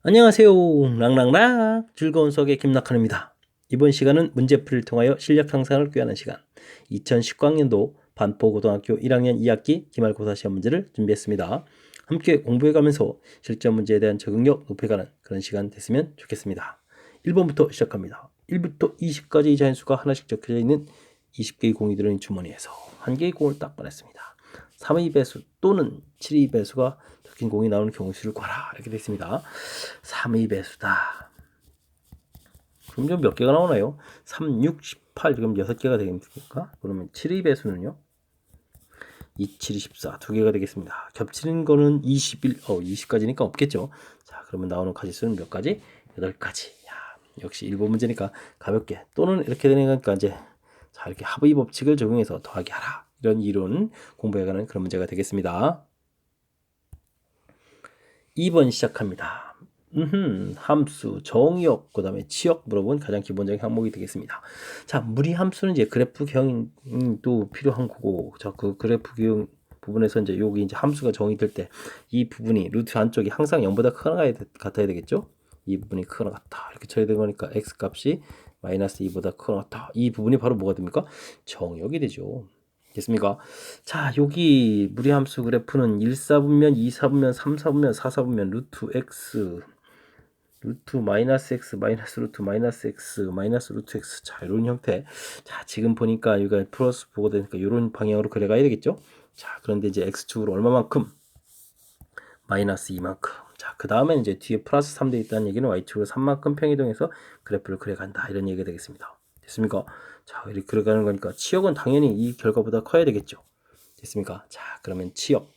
안녕하세요. 랑랑랑 즐거운 수학의 김낙환입니다. 이번 시간은 문제풀이를 통하여 실력 향상을 꾀하는 시간 2019학년도 반포고등학교 1학년 2학기 기말고사 시험 문제를 준비했습니다. 함께 공부해가면서 실전 문제에 대한 적응력 높여가는 그런 시간 됐으면 좋겠습니다. 1번부터 시작합니다. 1부터 20까지 자연수가 하나씩 적혀져 있는 20개의 공이 들어있는 주머니에서 한 개의 공을 딱 꺼냈습니다. 3의 배수 또는 7의 배수가 적힌 공이 나오는 경우수를 구하라 이렇게 되어 있습니다. 3의 배수다. 그럼 좀 몇 개가 나오나요? 3, 6, 18 그럼 6개가 되겠습니까? 그러면 7의 배수는요? 2, 7, 14 2개가 되겠습니다. 겹치는 거는 21, 20까지니까 없겠죠. 자, 그러면 나오는 가지수는 몇 가지? 8가지. 야, 역시 일본 문제니까 가볍게 또는 이렇게 되는 거니까 이제 자, 이렇게 합의 법칙을 적용해서 더하기 하라. 이런 이론 공부해가는 그런 문제가 되겠습니다. 2번 시작합니다. 함수, 정의역, 그 다음에 치역 물어본 가장 기본적인 항목이 되겠습니다. 자, 무리함수는 이제 그래프 경도 필요한 거고, 자, 그 그래프 경 부분에서 이제 여기 이제 함수가 정의될 때 이 부분이 루트 안쪽이 항상 0보다 크거나 같아야 되겠죠? 이 부분이 크거나 같다. 이렇게 처리된 거니까 x 값이 마이너스 2보다 크거나 같다. 이 부분이 바로 뭐가 됩니까? 정의역이 되죠. 됐습니까? 자, 여기 무리함수 그래프는 1사분면, 2사분면, 3사분면, 4사분면, 루트 x, 루트 마이너스 x, 마이너스 루트 마이너스 x, 마이너스 루트 x. 자, 이런 형태. 자, 지금 보니까 여기가 플러스 보고 되니까 이런 방향으로 그려가야 되겠죠? 자, 그런데 이제 x축으로 얼마만큼? 마이너스 2만큼. 자, 그 다음에 이제 뒤에 플러스 3 돼 있다는 얘기는 y축으로 3만큼 평이동해서 그래프를 그려간다. 이런 얘기가 되겠습니다. 됐습니까? 자, 이렇게 그려가는 거니까 치역은 당연히 이 결과보다 커야 되겠죠. 됐습니까? 자, 그러면 치역.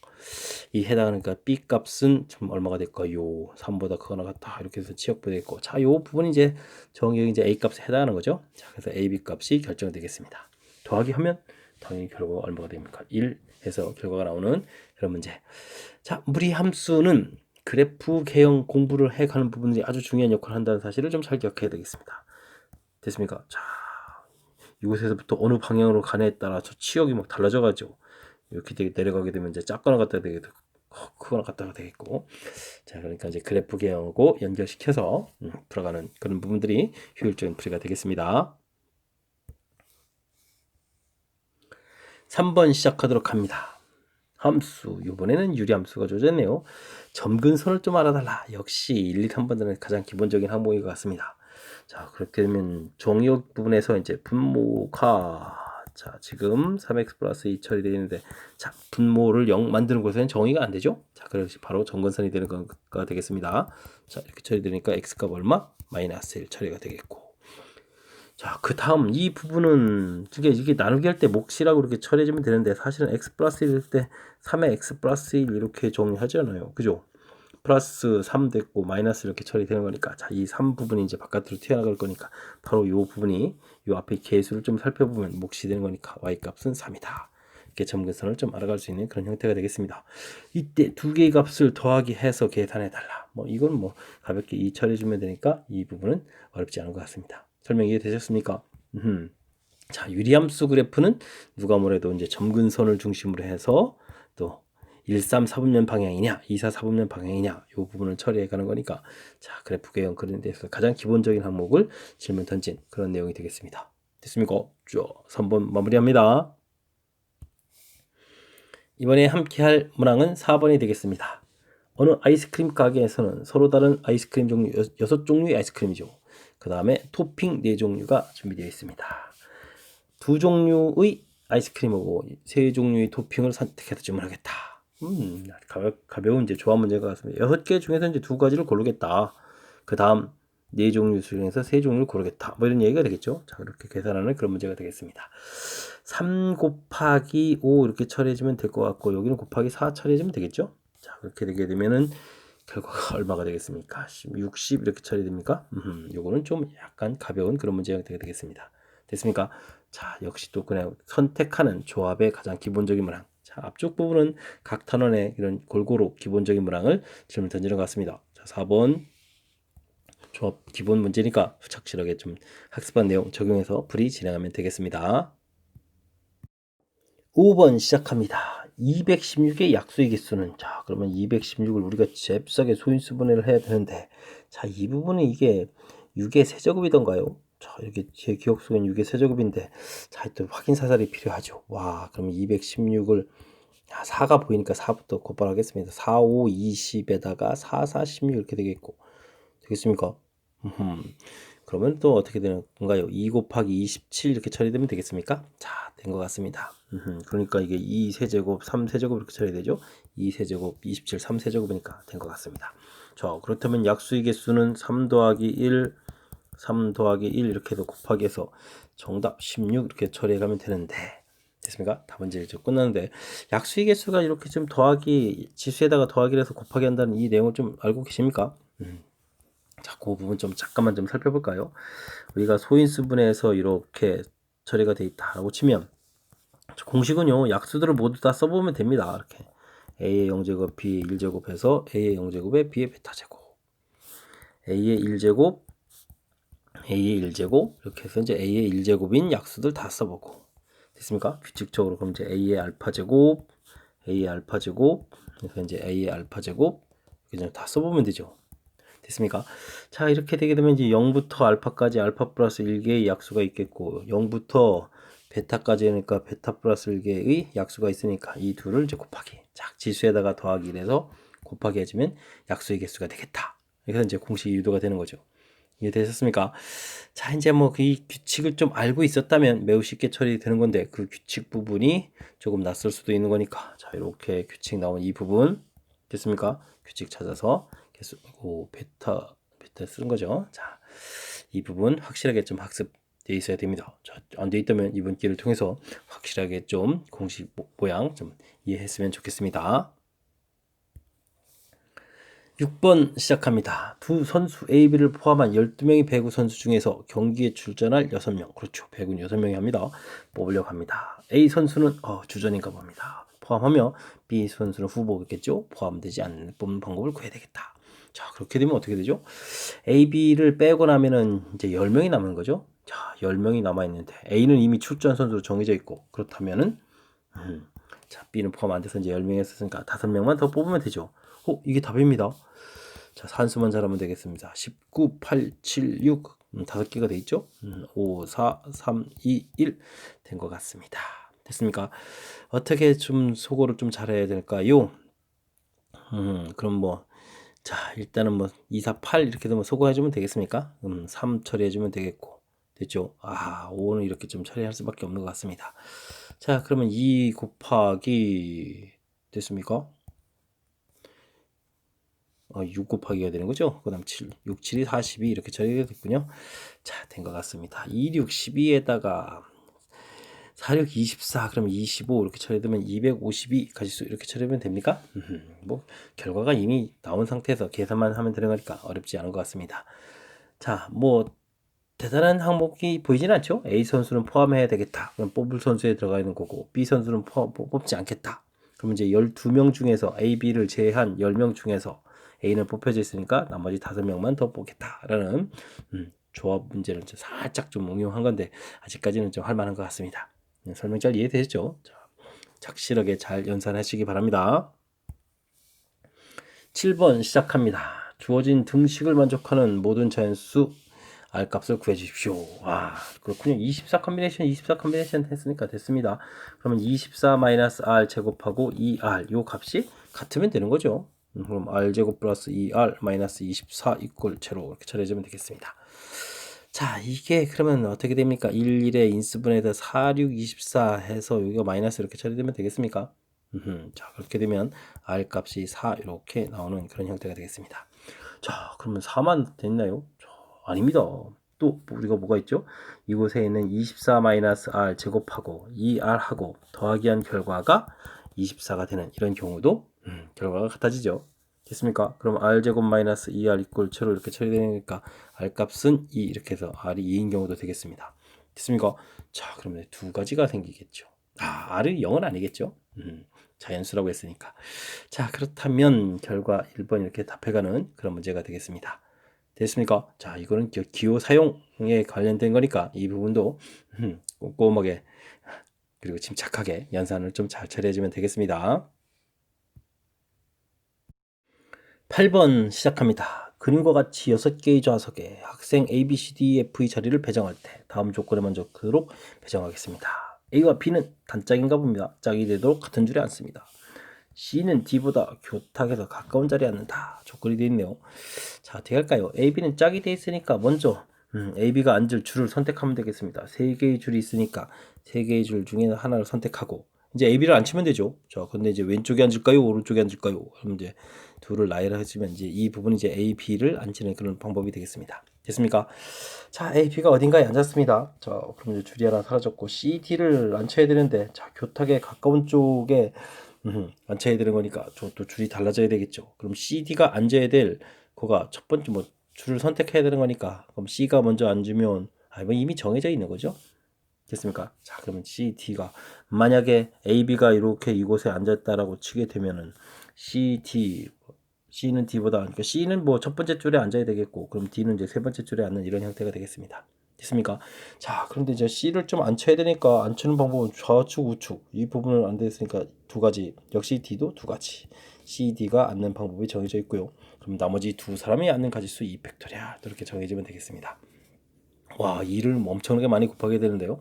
이 해당하니까 b 값은 좀 얼마가 될까요? 3보다 크거나 같다. 이렇게 해서 치역보다 있고. 자, 요 부분이 이제 정의 이제 a 값에 해당하는 거죠. 자, 그래서 a, b 값이 결정되겠습니다. 더하기 하면 당연히 결과가 얼마가 됩니까? 1 해서 결과가 나오는 그런 문제. 자, 무리함수는 그래프 개형 공부를 해가는 부분들이 아주 중요한 역할을 한다는 사실을 좀 잘 기억해야 되겠습니다. 됐습니까? 자, 이곳에서부터 어느 방향으로 가냐에 따라서 치역이 막 달라져가지고 이렇게 내려가게 되면 이제 작거나 같다가 되게 크거나 같다가 되겠고, 자, 그러니까 이제 그래프 개형하고 연결시켜서 풀어가는 그런 부분들이 효율적인 풀이가 되겠습니다. 3번 시작하도록 합니다. 함수, 이번에는 유리함수가 주어졌네요. 점근선을 좀 알아달라. 역시 1, 2, 3번들은 가장 기본적인 항목인 것 같습니다. 자, 그렇게 되면 정의역 부분에서 이제 분모가, 자, 지금 3x 플러스 2 처리되어 있는데, 자, 분모를 0 만드는 곳에는 정의가 안 되죠? 자, 그래서 바로 점근선이 되는 거가 되겠습니다. 자, 이렇게 처리되니까 x값 얼마? 마이너스 1 처리가 되겠고. 자, 그 다음 이 부분은 이게 나누기 할 때 몫이라고 이렇게 처리해주면 되는데, 사실은 x 플러스 1일 때 3의 x 플러스 1 이렇게 정리하잖아요. 그죠? 플러스 3 됐고 마이너스 이렇게 처리되는 거니까, 자, 이 3 부분이 이제 바깥으로 튀어나갈 거니까 바로 이 부분이 이 앞에 개수를 좀 살펴보면 몫이 되는 거니까 y 값은 3이다. 이렇게 점근선을 좀 알아갈 수 있는 그런 형태가 되겠습니다. 이때 두 개의 값을 더하기 해서 계산해 달라. 뭐 이건 뭐 가볍게 이 처리해주면 되니까 이 부분은 어렵지 않은 것 같습니다. 설명 이해되셨습니까? 자, 유리함수 그래프는 누가 뭐래도 이제 점근선을 중심으로 해서 또 1, 3, 4분면 방향이냐, 2, 4, 4분면 방향이냐, 이 부분을 처리해 가는 거니까, 자, 그래프 개형 그런 데서 가장 기본적인 항목을 질문 던진 그런 내용이 되겠습니다. 됐습니까? 쭉 3번 마무리합니다. 이번에 함께 할 문항은 4번이 되겠습니다. 어느 아이스크림 가게에서는 서로 다른 아이스크림 종류 6종류의 아이스크림이죠. 그 다음에 토핑 4종류가 준비되어 있습니다. 2종류의 아이스크림하고 3종류의 토핑을 선택해서 주문하겠다. 가벼운 이제 조합 문제가 같습니다. 6개 중에서 이제 2가지를 고르겠다. 그 다음 4종류 중에서 3종류를 고르겠다. 뭐 이런 얘기가 되겠죠. 자, 이렇게 계산하는 그런 문제가 되겠습니다. 3 곱하기 5 이렇게 처리해주면 될 것 같고, 여기는 곱하기 4 처리해주면 되겠죠. 자, 그렇게 되게 되면은 결과가 얼마가 되겠습니까? 60 이렇게 처리됩니까? 요거는 좀 약간 가벼운 그런 문제가 되겠습니다. 됐습니까? 자, 역시 또 그냥 선택하는 조합의 가장 기본적인 문항. 자, 앞쪽 부분은 각 단원의 이런 골고루 기본적인 문항을 질문 던지는 것 같습니다. 자, 4번 조합 기본 문제니까 착실하게 좀 학습한 내용 적용해서 풀이 진행하면 되겠습니다. 5번 시작합니다. 216의 약수의 개수는, 자, 그러면 216을 우리가 잽싸게 소인수분해를 해야 되는데, 자, 이 부분은 이게 6의 세제곱이던가요? 자, 이렇게 제 기억 속엔 6의 세제곱인데, 자, 또 확인 사살이 필요하죠. 와, 그러면 216을, 4가 보이니까 4부터 곱하겠습니다. 4, 5, 20에다가 4, 4, 16 이렇게 되겠고, 되겠습니까? 그러면 또 어떻게 되는 건가요? 2 곱하기 27 이렇게 처리되면 되겠습니까? 자, 된 것 같습니다. 그러니까 이게 2세제곱, 3세제곱 이렇게 처리되죠? 2세제곱, 27, 3세제곱이니까 된 것 같습니다. 자, 그렇다면 약수의 개수는 3 더하기 1, 3 더하기 1 이렇게 해서 곱하기 해서 정답 16 이렇게 처리해 가면 되는데, 됐습니까? 답은 이제 끝났는데, 약수의 개수가 이렇게 좀 더하기, 지수에다가 더하기를 해서 곱하기 한다는 이 내용을 좀 알고 계십니까? 자, 그 부분 좀 잠깐만 좀 살펴볼까요? 우리가 소인수분해에서 이렇게 처리가 돼 있다라고 치면, 공식은요, 약수들을 모두 다 써보면 됩니다. 이렇게 a의 0제곱, b의 1제곱 해서 a의 0제곱에 b의 베타제곱, a의 1제곱, a의 1제곱 이렇게 해서 이제 a의 1제곱인 약수들 다 써보고, 됐습니까? 규칙적으로 그럼 이제 a의 알파제곱, a의 알파제곱, 그래서 이제 a의 알파제곱 이렇게 다 써보면 되죠. 됐습니까? 자, 이렇게 되게 되면 이제 0부터 알파까지 알파 플러스 1개의 약수가 있겠고, 0부터 베타까지 하니까 베타 플러스 1개의 약수가 있으니까 이 둘을 이제 곱하기, 자, 지수에다가 더하기 해서 곱하기 해주면 약수의 개수가 되겠다. 그래서 이제 공식이 유도가 되는 거죠. 이해되셨습니까? 자, 이제 뭐 이 규칙을 좀 알고 있었다면 매우 쉽게 처리되는 건데, 그 규칙 부분이 조금 낯설 수도 있는 거니까, 자, 이렇게 규칙 나온 이 부분 됐습니까? 규칙 찾아서 계속 베타 쓰는 거죠. 자, 이 부분 확실하게 좀 학습돼 있어야 됩니다. 자, 안 돼 있다면 이번 기회를 통해서 확실하게 좀 공식 모양 좀 이해했으면 좋겠습니다. 6번 시작합니다. 두 선수 A, B를 포함한 12명의 배구 선수 중에서 경기에 출전할 6명. 그렇죠. 배구는 6명이 합니다. 뽑으려고 합니다. A 선수는 주전인가 봅니다. 포함하며 B 선수는 후보겠죠. 포함되지 않는 뽑는 방법을 구해야 되겠다. 자, 그렇게 되면 어떻게 되죠? A, B를 빼고 나면은 이제 10명이 남은 거죠. 자, 10명이 남아 있는데 A는 이미 출전 선수로 정해져 있고, 그렇다면은 자, B는 포함 안 돼서 이제 10명이 했으니까 5명만 더 뽑으면 되죠. 이게 답입니다. 자, 산수만 잘하면 되겠습니다. 19, 8, 7, 6 5개가 돼 있죠? 5, 4, 3, 2, 1 된 것 같습니다. 됐습니까? 어떻게 좀 소거를 좀 잘해야 될까요? 그럼 뭐, 자, 일단은 뭐 2, 4, 8 이렇게 되면 소거해주면 되겠습니까? 3 처리해주면 되겠고, 됐죠? 5는 이렇게 좀 처리할 수밖에 없는 것 같습니다. 자, 그러면 2 곱하기 됐습니까? 6 곱하기가 되는 거죠. 그 다음 7, 6, 7이 42 이렇게 처리가 됐군요. 자, 된 것 같습니다. 2, 6, 12에다가 4, 6, 24, 그럼 25 이렇게 처리되면 252 가지수 이렇게 처리하면 됩니까? 뭐 결과가 이미 나온 상태에서 계산만 하면 되는 거니까 어렵지 않은 것 같습니다. 자, 뭐 대단한 항목이 보이진 않죠? A 선수는 포함해야 되겠다. 그럼 뽑을 선수에 들어가 있는 거고, B 선수는 뽑지 않겠다. 그럼 이제 12명 중에서 A, B를 제외한 10명 중에서 A는 뽑혀져 있으니까 나머지 5명만 더 뽑겠다라는 조합 문제를 살짝 좀 응용한 건데, 아직까지는 좀 할만한 것 같습니다. 설명 잘 이해되셨죠? 자, 착실하게 잘 연산하시기 바랍니다. 7번 시작합니다. 주어진 등식을 만족하는 모든 자연수 R 값을 구해 주십시오. 와, 그렇군요. 24 컨비네이션 했으니까 됐습니다. 그러면 24 마이너스 R 제곱하고 2R 요 값이 같으면 되는 거죠. 그럼 R 제곱 플러스 2R 마이너스 24 이꼴 제로 이렇게 처리해주면 되겠습니다. 자, 이게 그러면 어떻게 됩니까? 1, 1의 인수분해에다 4, 6, 24 해서 여기가 마이너스 이렇게 처리되면 되겠습니까? 자, 그렇게 되면 R 값이 4 이렇게 나오는 그런 형태가 되겠습니다. 자, 그러면 4만 됐나요? 아닙니다. 또 우리가 뭐가 있죠? 이곳에 있는 24-R 제곱하고 2R하고 더하기 한 결과가 24가 되는 이런 경우도 결과가 같아지죠. 됐습니까? 그럼 R제곱 마이너스 2R 이꼴 0 이렇게 처리되니까 R값은 2 이렇게 해서 R이 2인 경우도 되겠습니다. 됐습니까? 자, 그러면 두 가지가 생기겠죠. R이 0은 아니겠죠? 자연수라고 했으니까. 자, 그렇다면 결과 1번 이렇게 답해가는 그런 문제가 되겠습니다. 됐습니까? 자, 이거는 기호 사용에 관련된 거니까 이 부분도 꼼꼼하게 그리고 침착하게 연산을 좀 잘 처리해주면 되겠습니다. 8번 시작합니다. 그림과 같이 6개의 좌석에 학생 A, B, C, D, F의 자리를 배정할 때 다음 조건에 먼저 그대로 배정하겠습니다. A와 B는 단짝인가 봅니다. 짝이 되도록 같은 줄에 앉습니다. C는 D보다 교탁에서 가까운 자리에 앉는다. 조건이 되어 있네요. 자, 어떻게 할까요? A, B는 짝이 되어 있으니까 먼저 A, B가 앉을 줄을 선택하면 되겠습니다. 3개의 줄이 있으니까 3개의 줄 중에 하나를 선택하고 이제 A, B를 앉히면 되죠. 자, 근데 이제 왼쪽에 앉을까요? 오른쪽에 앉을까요? 그럼 이제 둘을 나열을 해주면 이제 이 부분이 이제 A, B를 앉히는 그런 방법이 되겠습니다. 됐습니까? 자, A, B가 어딘가에 앉았습니다. 자, 그럼 이제 줄이 하나 사라졌고 C, D를 앉혀야 되는데 자, 교탁에 가까운 쪽에 앉혀야 되는 거니까 또 줄이 달라져야 되겠죠. 그럼 CD가 앉아야 될 거가 첫 번째 뭐 줄을 선택해야 되는 거니까 그럼 C가 먼저 앉으면 뭐 이미 정해져 있는 거죠. 됐습니까? 자, 그러면 CD가 만약에 AB가 이렇게 이곳에 앉았다라고 치게 되면은 C는 D보다 그러니까 C는 뭐 첫 번째 줄에 앉아야 되겠고 그럼 D는 이제 세 번째 줄에 앉는 이런 형태가 되겠습니다. 됐습니까? 자, 그런데 이제 C를 좀 앉혀야 되니까 앉히는 방법은 좌측 우측 이 부분을 안 됐으니까 두 가지 역시 D도 두 가지 C, D가 앉는 방법이 정해져 있고요. 그럼 나머지 두 사람이 앉는 가지수 2팩토리얼 이렇게 정해지면 되겠습니다. 와, 2를 엄청나게 많이 곱하게 되는데요.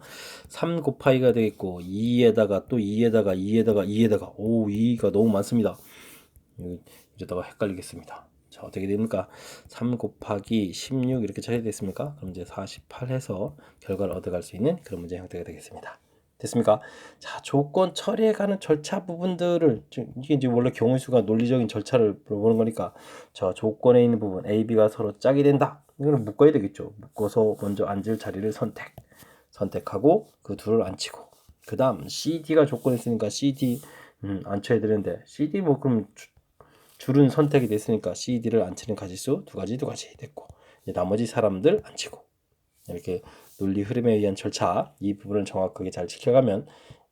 3 곱하기가 되겠고 2에다가 또 2에다가 2에다가 2에다가 오 2가 너무 많습니다. 이제다가 헷갈리겠습니다. 자, 어떻게 됩니까? 3 곱하기 16 이렇게 처리됐습니까? 그럼 이제 48 해서 결과를 얻어갈 수 있는 그런 문제 형태가 되겠습니다. 됐습니까? 자, 조건 처리해가는 절차 부분들을 이게 이제 원래 경우수가 논리적인 절차를 물어보는 거니까 자, 조건에 있는 부분 A, B가 서로 짝이 된다. 이거는 묶어야 되겠죠. 묶어서 먼저 앉을 자리를 선택하고 그 둘을 앉히고 그 다음 C, D가 조건이 있으니까 C, D 앉혀야 되는데 C, D 뭐 그럼 줄은 선택이 됐으니까 C, D를 앉히는 가지수 두 가지 됐고 나머지 사람들 앉히고 이렇게 논리 흐름에 의한 절차 이 부분을 정확하게 잘 지켜가면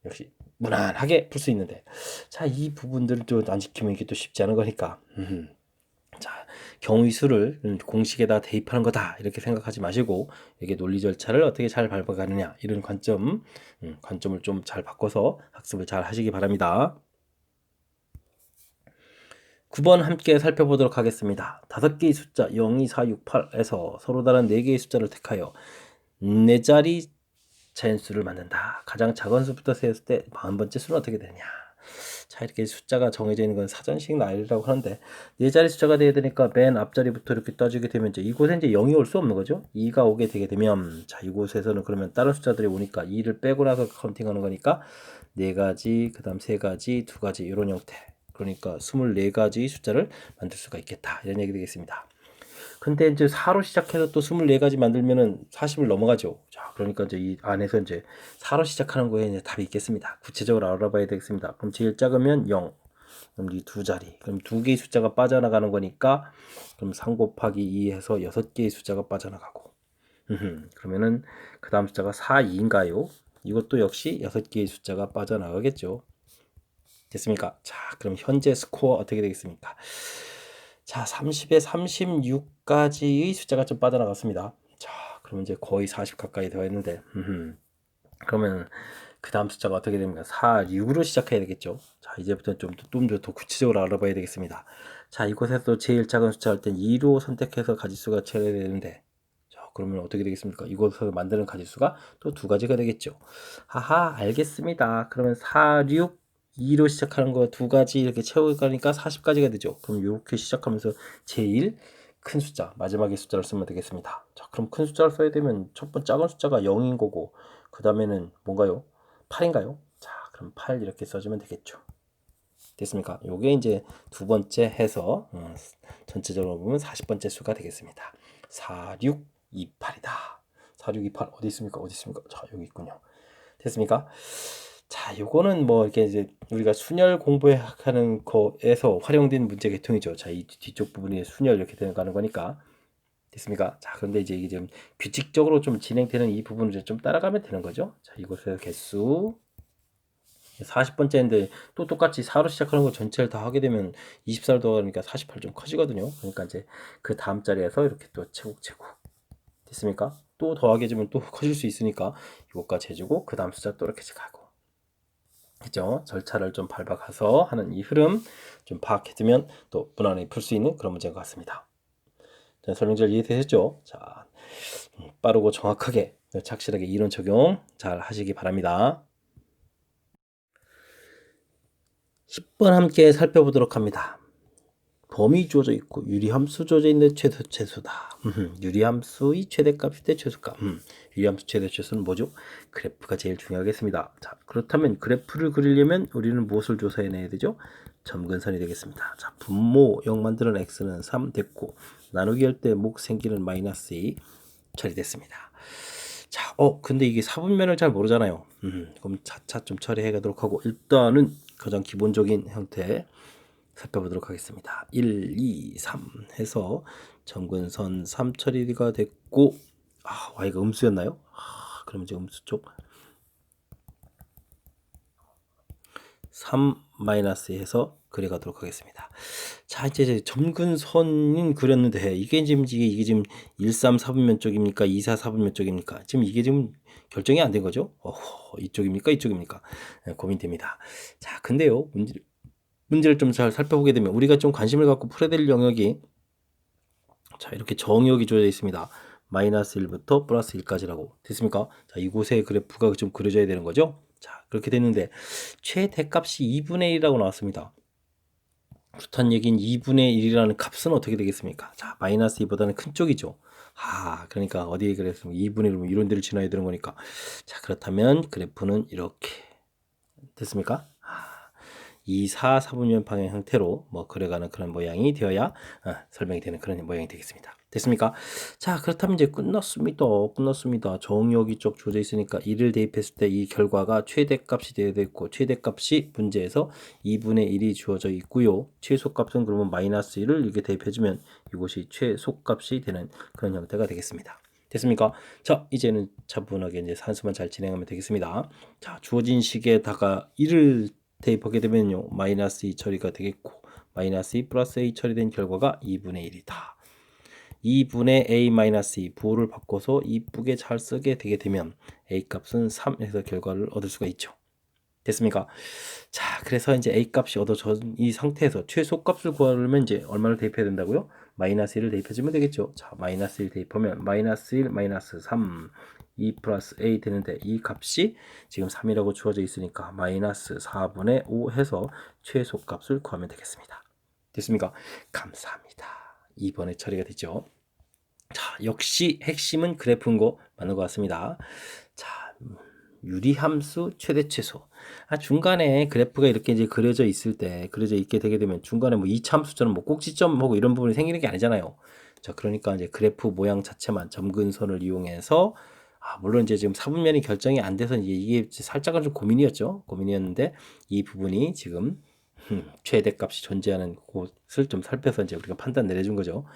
역시 무난하게 풀 수 있는데 자, 이 부분들을 또 안 지키면 이게 또 쉽지 않은 거니까 자, 경우의 수를 공식에다 대입하는 거다 이렇게 생각하지 마시고 이게 논리 절차를 어떻게 잘 밟아가느냐 이런 관점을 좀 잘 바꿔서 학습을 잘 하시기 바랍니다. 9번 함께 살펴보도록 하겠습니다. 5개의 숫자 0, 2, 4, 6, 8에서 서로 다른 4개의 숫자를 택하여 4자리 자연수를 만든다. 가장 작은 수부터 세었을 때 40번째 수는 어떻게 되느냐. 자, 이렇게 숫자가 정해져 있는 건 사전식 나열이라고 하는데 4자리 숫자가 돼야 되니까 맨 앞자리부터 이렇게 따지게 되면 이곳에 이제 0이 올 수 없는 거죠. 2가 오게 되게 되면 자, 이곳에서는 그러면 다른 숫자들이 오니까 2를 빼고 나서 카운팅하는 거니까 4가지, 그 다음 3가지, 2가지 이런 형태. 그러니까 24가지 숫자를 만들 수가 있겠다. 이런 얘기 되겠습니다. 근데 이제 4로 시작해서 또 24가지 만들면은 40을 넘어가죠. 자, 그러니까 이제 이 안에서 이제 4로 시작하는 거에 이제 답이 있겠습니다. 구체적으로 알아봐야 되겠습니다. 그럼 제일 작으면 0. 그럼 이 두 자리. 그럼 2개의 숫자가 빠져나가는 거니까 그럼 3 곱하기 2 해서 6개의 숫자가 빠져나가고. 그러면은 그 다음 숫자가 4, 2인가요? 이것도 역시 6개의 숫자가 빠져나가겠죠. 됐습니까? 자, 그럼 현재 스코어 어떻게 되겠습니까? 자, 30에 36까지의 숫자가 좀 빠져나갔습니다. 자, 그러면 이제 거의 40 가까이 되어 있는데, 그러면 그 다음 숫자가 어떻게 됩니까? 4, 6으로 시작해야 되겠죠. 자, 이제부터 좀 더 구체적으로 알아봐야 되겠습니다. 자, 이곳에서 제일 작은 숫자 할 땐 2로 선택해서 가지수가 채워야 되는데, 자, 그러면 어떻게 되겠습니까? 이곳에서 만드는 가지수가 또 두 가지가 되겠죠. 하하, 알겠습니다. 그러면 4, 6, 2로 시작하는 거 두 가지 이렇게 채워가니까 40까지가 되죠. 그럼 이렇게 시작하면서 제일 큰 숫자, 마지막에 숫자를 쓰면 되겠습니다. 자, 그럼 큰 숫자를 써야 되면 첫 번째 작은 숫자가 0인 거고, 그 다음에는 뭔가요? 8인가요? 자, 그럼 8 이렇게 써주면 되겠죠. 됐습니까? 요게 이제 두 번째 해서 전체적으로 보면 40번째 수가 되겠습니다. 4, 6, 2, 8이다. 4, 6, 2, 8 어디 있습니까? 어디 있습니까? 자, 여기 있군요. 됐습니까? 자, 요거는 뭐 이렇게 이제 우리가 순열 공부하는 거에서 활용된 문제 계통이죠. 자, 이 뒤쪽 부분이 순열 이렇게 가는 거니까. 됐습니까? 자, 그런데 이제 이게 좀 규칙적으로 좀 진행되는 이 부분을 이제 좀 따라가면 되는 거죠. 자, 이곳에서 개수 40번째인데 또 똑같이 4로 시작하는 거 전체를 다 하게 되면 24를 더하니까 48 좀 커지거든요. 그러니까 이제 그 다음 자리에서 이렇게 또 채곡 됐습니까? 또 더하게 해주면 또 커질 수 있으니까 이것까지 해주고 그 다음 숫자 또 이렇게 가고 그죠? 절차를 좀 밟아가서 하는 이 흐름 좀 파악해두면 또 무난히 풀 수 있는 그런 문제인 것 같습니다. 자, 설명 잘 이해되셨죠? 자, 빠르고 정확하게 착실하게 이론 적용 잘 하시기 바랍니다. 10번 함께 살펴보도록 합니다. 범위 주어져 있고 유리함수 주어져 있는 최소다. 유리함수의 최대값일 때 최소값. 유리함수 최대 최소는 뭐죠? 그래프가 제일 중요하겠습니다. 자, 그렇다면 그래프를 그리려면 우리는 무엇을 조사해내야 되죠? 점근선이 되겠습니다. 자, 분모 0 만드는 x는 3 됐고 나누기 할 때 목 생기는 마이너스 2 처리됐습니다. 자, 근데 이게 사분면을 잘 모르잖아요. 그럼 차차 좀 처리해 가도록 하고 일단은 가장 기본적인 형태 살펴보도록 하겠습니다. 1, 2, 3 해서 점근선 3 처리가 됐고 y가 음수였나요? 그럼 이제 음수 쪽 3 마이너스 해서 그려가도록 하겠습니다. 자, 이제 점근선인 그렸는데 이게 지금 1, 3, 4분면 쪽입니까? 2, 4, 4분면 쪽입니까? 지금 이게 지금 결정이 안 된 거죠? 이쪽입니까? 이쪽입니까? 네, 고민됩니다. 자, 근데요. 문제를 좀 잘 살펴보게 되면 우리가 좀 관심을 갖고 풀어야 될 영역이 자, 이렇게 정역이 주어져 있습니다. 마이너스 1부터 플러스 1까지라고 됐습니까? 자, 이곳에 그래프가 좀 그려져야 되는 거죠. 자, 그렇게 됐는데 최대값이 2분의 1이라고 나왔습니다. 그렇다는 얘기는 2분의 1이라는 값은 어떻게 되겠습니까? 자, 마이너스 2보다는 큰 쪽이죠. 그러니까 어디에 그랬습니까? 2분의 1이면 이런 데를 지나야 되는 거니까. 자, 그렇다면 그래프는 이렇게 됐습니까? 2, 4, 4분면 방향 형태로 그려가는 그런 모양이 되어야 설명이 되는 그런 모양이 되겠습니다. 됐습니까? 자, 그렇다면 이제 끝났습니다. 정역이 쪽 주어져 있으니까 1을 대입했을 때 이 결과가 최대값이 되어야 되고 최대값이 문제에서 2분의 1이 주어져 있고요. 최소값은 그러면 마이너스 1을 이렇게 대입해주면 이것이 최소값이 되는 그런 형태가 되겠습니다. 됐습니까? 자, 이제는 차분하게 이제 산수만 잘 진행하면 되겠습니다. 자, 주어진 식에다가 1을 대입하게 되면요 마이너스 2 처리가 되겠고 마이너스 2 플러스 a 처리된 결과가 2분의 1이다. 2분의 a 마이너스 2 부호를 바꿔서 이쁘게 잘 쓰게 되게 되면 a 값은 3에서 결과를 얻을 수가 있죠. 됐습니까? 자, 그래서 이제 a 값이 얻어진 이 상태에서 최소값을 구하려면 이제 얼마를 대입해야 된다고요? 마이너스 1을 대입해주면 되겠죠. 자, 마이너스 1 대입하면 마이너스 1 마이너스 3 2 플러스 a 되는데 이 값이 지금 3이라고 주어져 있으니까 마이너스 4분의 5 해서 최소값을 구하면 되겠습니다. 됐습니까? 감사합니다. 2번에 처리가 됐죠. 자, 역시 핵심은 그래프인 거 맞는 것 같습니다. 자, 유리함수 최대 최소. 중간에 그래프가 이렇게 이제 그려져 있게 되게 되면 중간에 이차함수처럼 꼭지점하고 이런 부분이 생기는 게 아니잖아요. 자, 그러니까 이제 그래프 모양 자체만 점근선을 이용해서 물론 이제 지금 사분면이 결정이 안 돼서 이게 살짝은 좀 고민이었는데 이 부분이 지금 최대값이 존재하는 곳을 좀 살펴서 이제 우리가 판단 내려준 거죠.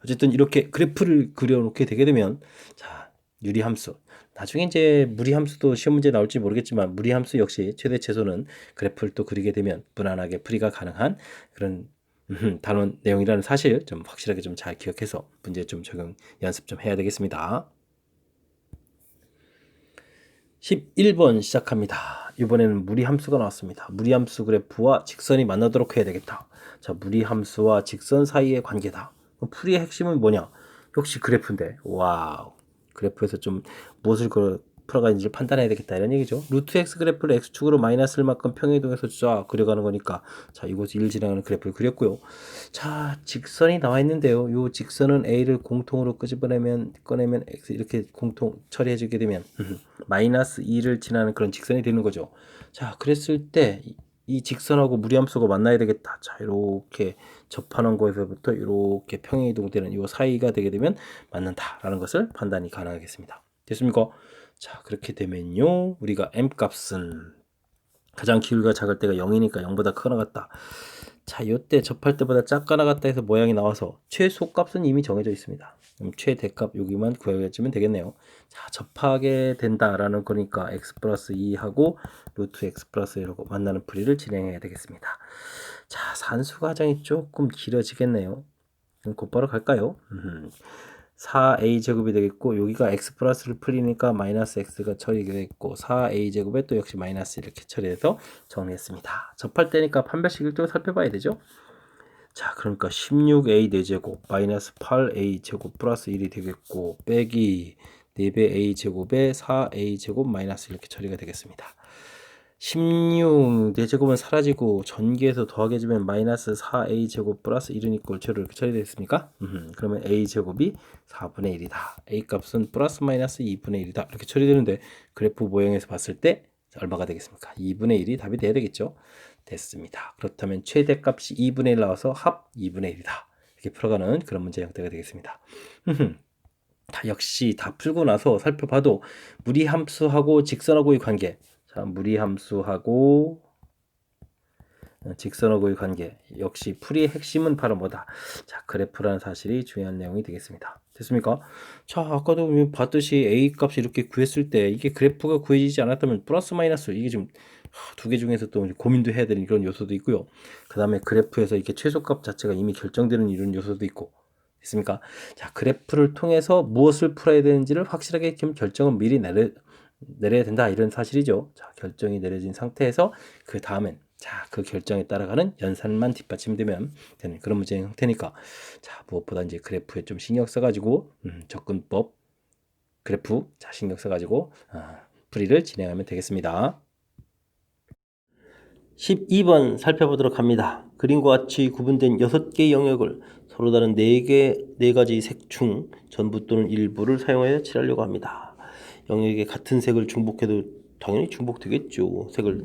어쨌든 이렇게 그래프를 그려놓게 되게 되면 자, 유리함수. 나중에 이제 무리함수도 시험 문제 나올지 모르겠지만 무리함수 역시 최대 최소는 그래프를 또 그리게 되면 무난하게 풀이가 가능한 그런 단원 내용이라는 사실 좀 확실하게 좀 잘 기억해서 문제 좀 적용 연습 좀 해야 되겠습니다. 11번 시작합니다. 이번에는 무리함수가 나왔습니다. 무리함수 그래프와 직선이 만나도록 해야 되겠다. 자, 무리함수와 직선 사이의 관계다. 그럼 풀이의 핵심은 뭐냐? 역시 그래프인데, 와우. 그래프에서 좀 무엇을 풀어가는지 판단해야 되겠다 이런 얘기죠. 루트 x 그래프를 x축으로 마이너스 1만큼 평행이동해서 쫙 그려가는 거니까 자, 이곳 1 지나가는 그래프를 그렸고요. 자, 직선이 나와 있는데요. 이 직선은 a를 공통으로 꺼내면 x 이렇게 공통 처리해 주게 되면 마이너스 2를 지나는 그런 직선이 되는 거죠. 자, 그랬을 때 이 직선하고 무리함수가 만나야 되겠다. 자, 이렇게 접하는 곳에서부터 이렇게 평행이동되는 이 사이가 되게 되면 맞는다라는 것을 판단이 가능하겠습니다. 됐습니까? 자, 그렇게 되면요 우리가 m 값은 가장 기울기가 작을 때가 0이니까 0보다 크거나 같다. 자, 이때 접할 때보다 작거나 같다 해서 모양이 나와서 최소값은 이미 정해져 있습니다. 그럼 최대값 여기만 구해주면 되겠네요. 자, 접하게 된다라는 거니까 x 플러스 2하고 루트 x 플러스 1하고 만나는 풀이를 진행해야 되겠습니다. 자, 산수 과정이 조금 길어지겠네요. 그럼 곧바로 갈까요? 4a제곱이 되겠고 여기가 x 플러스를 풀이니까 마이너스 x가 처리되겠고 4a제곱에 또 역시 마이너스 이렇게 처리해서 정리했습니다. 접할 때니까 판별식 일도 살펴봐야 되죠. 자, 그러니까 16a 4제곱 마이너스 8a 제곱 플러스 1이 되겠고 빼기 4배 a 제곱에 4a 제곱 마이너스 이렇게 처리가 되겠습니다. 16 4제곱은 사라지고 전기에서 더하게 해주면 마이너스 4a 제곱 플러스 1이니까 골체로 이렇게 처리되겠습니까? 그러면 a 제곱이 4분의 1이다. a 값은 플러스 마이너스 2분의 1이다. 이렇게 처리되는데 그래프 모형에서 봤을 때 얼마가 되겠습니까? 2분의 1이 답이 돼야 되겠죠? 됐습니다. 그렇다면 최대값이 2분의 1 나와서 합 2분의 1이다. 이렇게 풀어가는 그런 문제 형태가 되겠습니다. 역시 다 풀고 나서 살펴봐도 무리함수하고 직선하고의 관계. 자, 무리함수하고 직선하고의 관계. 역시 풀이의 핵심은 바로 뭐다? 자, 그래프라는 사실이 중요한 내용이 되겠습니다. 됐습니까? 자, 아까도 봤듯이 A 값이 이렇게 구했을 때 이게 그래프가 구해지지 않았다면 플러스 마이너스 이게 좀 두 개 중에서 또 고민도 해야 되는 이런 요소도 있고요. 그 다음에 그래프에서 이렇게 최소값 자체가 이미 결정되는 이런 요소도 있고 됐습니까? 자, 그래프를 통해서 무엇을 풀어야 되는지를 확실하게 결정은 미리 내려야 된다 이런 사실이죠. 자, 결정이 내려진 상태에서 그 다음엔 자, 그 결정에 따라가는 연산만 뒷받침되면 되는 그런 문제 형태니까 자, 무엇보다 이제 그래프에 좀 신경 써가지고 접근법 그래프 자 신경 써가지고 풀이를 진행하면 되겠습니다. 12번 살펴보도록 합니다. 그림과 같이 구분된 6개의 영역을 서로 다른 4가지 색 중 전부 또는 일부를 사용하여 칠하려고 합니다. 영역에 같은 색을 중복해도 당연히 중복되겠죠. 색을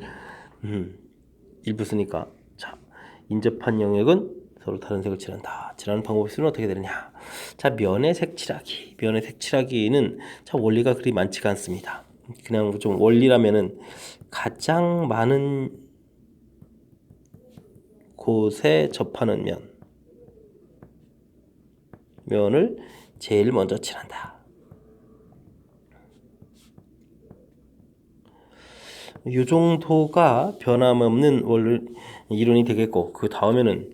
일부 쓰니까. 자, 인접한 영역은 서로 다른 색을 칠한다. 칠하는 방법의 수는 어떻게 되느냐? 자, 면의 색 칠하기. 면의 색 칠하기는 자, 원리가 그리 많지가 않습니다. 그냥 좀 원리라면은 가장 많은 곳에 접하는 면을 제일 먼저 칠한다. 이 정도가 변함없는 이론이 되겠고 그 다음에는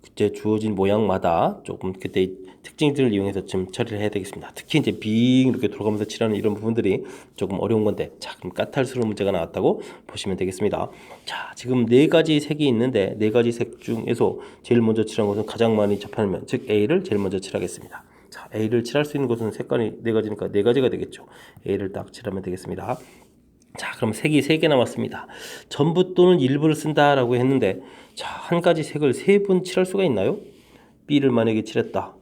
그때 주어진 모양마다 조금 그때 특징들을 이용해서 좀 처리를 해야 되겠습니다. 특히 이제 빙 이렇게 돌아가면서 칠하는 이런 부분들이 조금 어려운 건데 자, 그럼 까탈스러운 문제가 나왔다고 보시면 되겠습니다. 자, 지금 4가지 색이 있는데 4가지 색 중에서 제일 먼저 칠한 것은 가장 많이 접하는 면, 즉 A를 제일 먼저 칠하겠습니다. 자, A를 칠할 수 있는 것은 색깔이 4가지니까 4가지가 되겠죠. A를 딱 칠하면 되겠습니다. 자, 그럼 색이 3개 남았습니다. 전부 또는 일부를 쓴다라고 했는데 자, 한 가지 색을 3번 칠할 수가 있나요? B를 만약에 칠했다.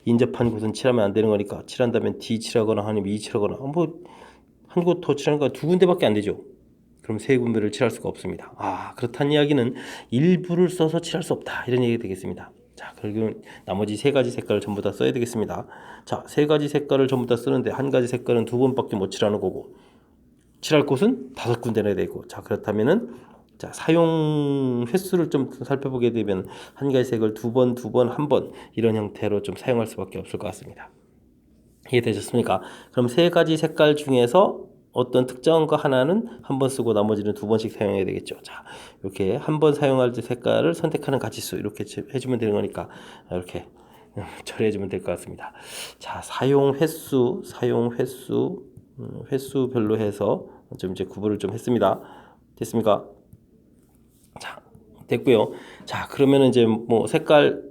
인접한 곳은 칠하면 안 되는 거니까 칠한다면 D 칠하거나 아니면 E 칠하거나 한 곳 더 칠하는 거 2군데밖에 안 되죠. 그럼 3군데를 칠할 수가 없습니다. 그렇다는 이야기는 일부를 써서 칠할 수 없다. 이런 얘기가 되겠습니다. 자, 결국은 나머지 3가지 색깔을 전부 다 써야 되겠습니다. 자, 3가지 색깔을 전부 다 쓰는데 한 가지 색깔은 2번밖에 못 칠하는 거고 칠할 곳은 5군데나 되고 자, 그렇다면은 자, 사용 횟수를 좀 살펴보게 되면 한 가지 색을 2번, 1번 이런 형태로 좀 사용할 수밖에 없을 것 같습니다. 이해되셨습니까? 그럼 3가지 색깔 중에서 어떤 특정한 거 하나는 한 번 쓰고 나머지는 2번씩 사용해야 되겠죠. 자, 이렇게 한 번 사용할 때 색깔을 선택하는 가지수 이렇게 해주면 되는 거니까 이렇게 처리해주면 될 것 같습니다. 자, 사용 횟수별로 해서 좀 이제 구분을 좀 했습니다. 됐습니까? 자, 됐고요. 자, 그러면 이제 뭐 색깔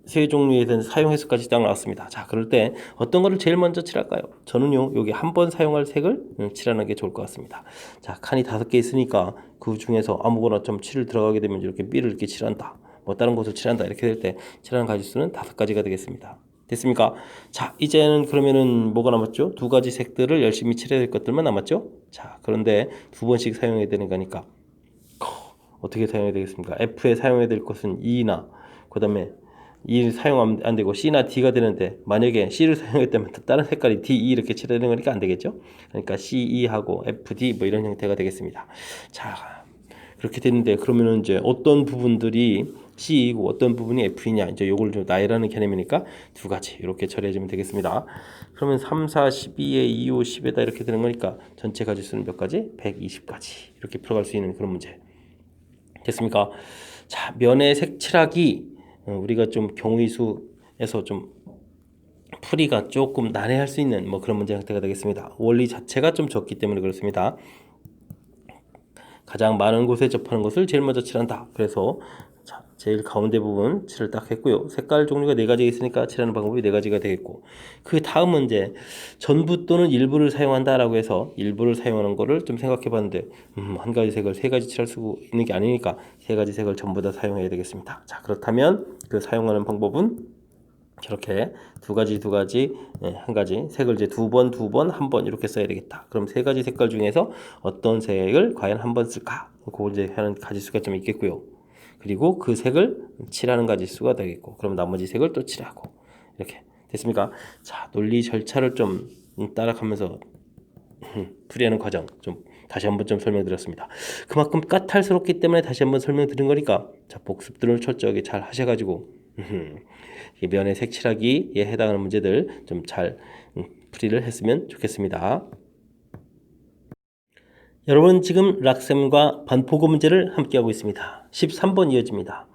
세 종류에 대한 사용 횟수까지 딱 나왔습니다. 자, 그럴 때 어떤 거를 제일 먼저 칠할까요? 저는요, 여기 한 번 사용할 색을 칠하는 게 좋을 것 같습니다. 자, 칸이 5개 있으니까 그 중에서 아무거나 좀 칠을 들어가게 되면 이렇게 B를 이렇게 칠한다. 뭐 다른 곳을 칠한다. 이렇게 될 때 칠하는 가지수는 5가지가 되겠습니다. 됐습니까? 자, 이제는 그러면은 뭐가 남았죠? 2가지 색들을 열심히 칠해야 될 것들만 남았죠? 자, 그런데 2번씩 사용해야 되는 거니까 어떻게 사용해야 되겠습니까? F에 사용해야 될 것은 E나 그 다음에 E 사용 안 되고 C나 D가 되는데 만약에 C를 사용했다면 다른 색깔이 D, E 이렇게 칠해야 되는 거니까 안 되겠죠? 그러니까 C, E하고 F, D 뭐 이런 형태가 되겠습니다. 자, 그렇게 되는데 그러면은 이제 어떤 부분들이 C이고 어떤 부분이 F이냐 이제 요걸 좀 나열하는 개념이니까 2가지 이렇게 처리해주면 되겠습니다. 그러면 3, 4, 12에 2, 5, 10에다 이렇게 되는 거니까 전체 가지수는 몇 가지? 120가지 이렇게 풀어갈 수 있는 그런 문제 됐습니까? 자, 면의 색칠하기 우리가 좀 경우의 수에서 좀 풀이가 조금 난해할 수 있는 뭐 그런 문제 형태가 되겠습니다. 원리 자체가 좀 적기 때문에 그렇습니다. 가장 많은 곳에 접하는 것을 제일 먼저 칠한다. 그래서 자, 제일 가운데 부분 칠을 딱 했고요. 색깔 종류가 네 가지 있으니까 칠하는 방법이 네 가지가 되겠고, 그 다음 문제 전부 또는 일부를 사용한다라고 해서 일부를 사용하는 거를 좀 생각해봤는데 한 가지 색을 세 가지 칠할 수 있는 게 아니니까 세 가지 색을 전부 다 사용해야 되겠습니다. 자, 그렇다면 그 사용하는 방법은 이렇게 두 가지 한 가지 색을 이제 두 번 한 번 이렇게 써야 되겠다. 그럼 세 가지 색깔 중에서 어떤 색을 과연 한 번 쓸까? 그걸 이제 하는 가지수가 좀 있겠고요. 그리고 그 색을 칠하는 가지수가 되겠고, 그럼 나머지 색을 또 칠하고 이렇게 됐습니까? 자, 논리 절차를 좀 따라가면서 풀이하는 과정 좀 다시 한번 좀 설명드렸습니다. 그만큼 까탈스럽기 때문에 다시 한번 설명드린 거니까 자, 복습들을 철저하게 잘 하셔가지고 면의 색칠하기에 해당하는 문제들 좀 잘 풀이를 했으면 좋겠습니다. 여러분 지금 락셈과 반포고 문제를 함께하고 있습니다. 13번 이어집니다.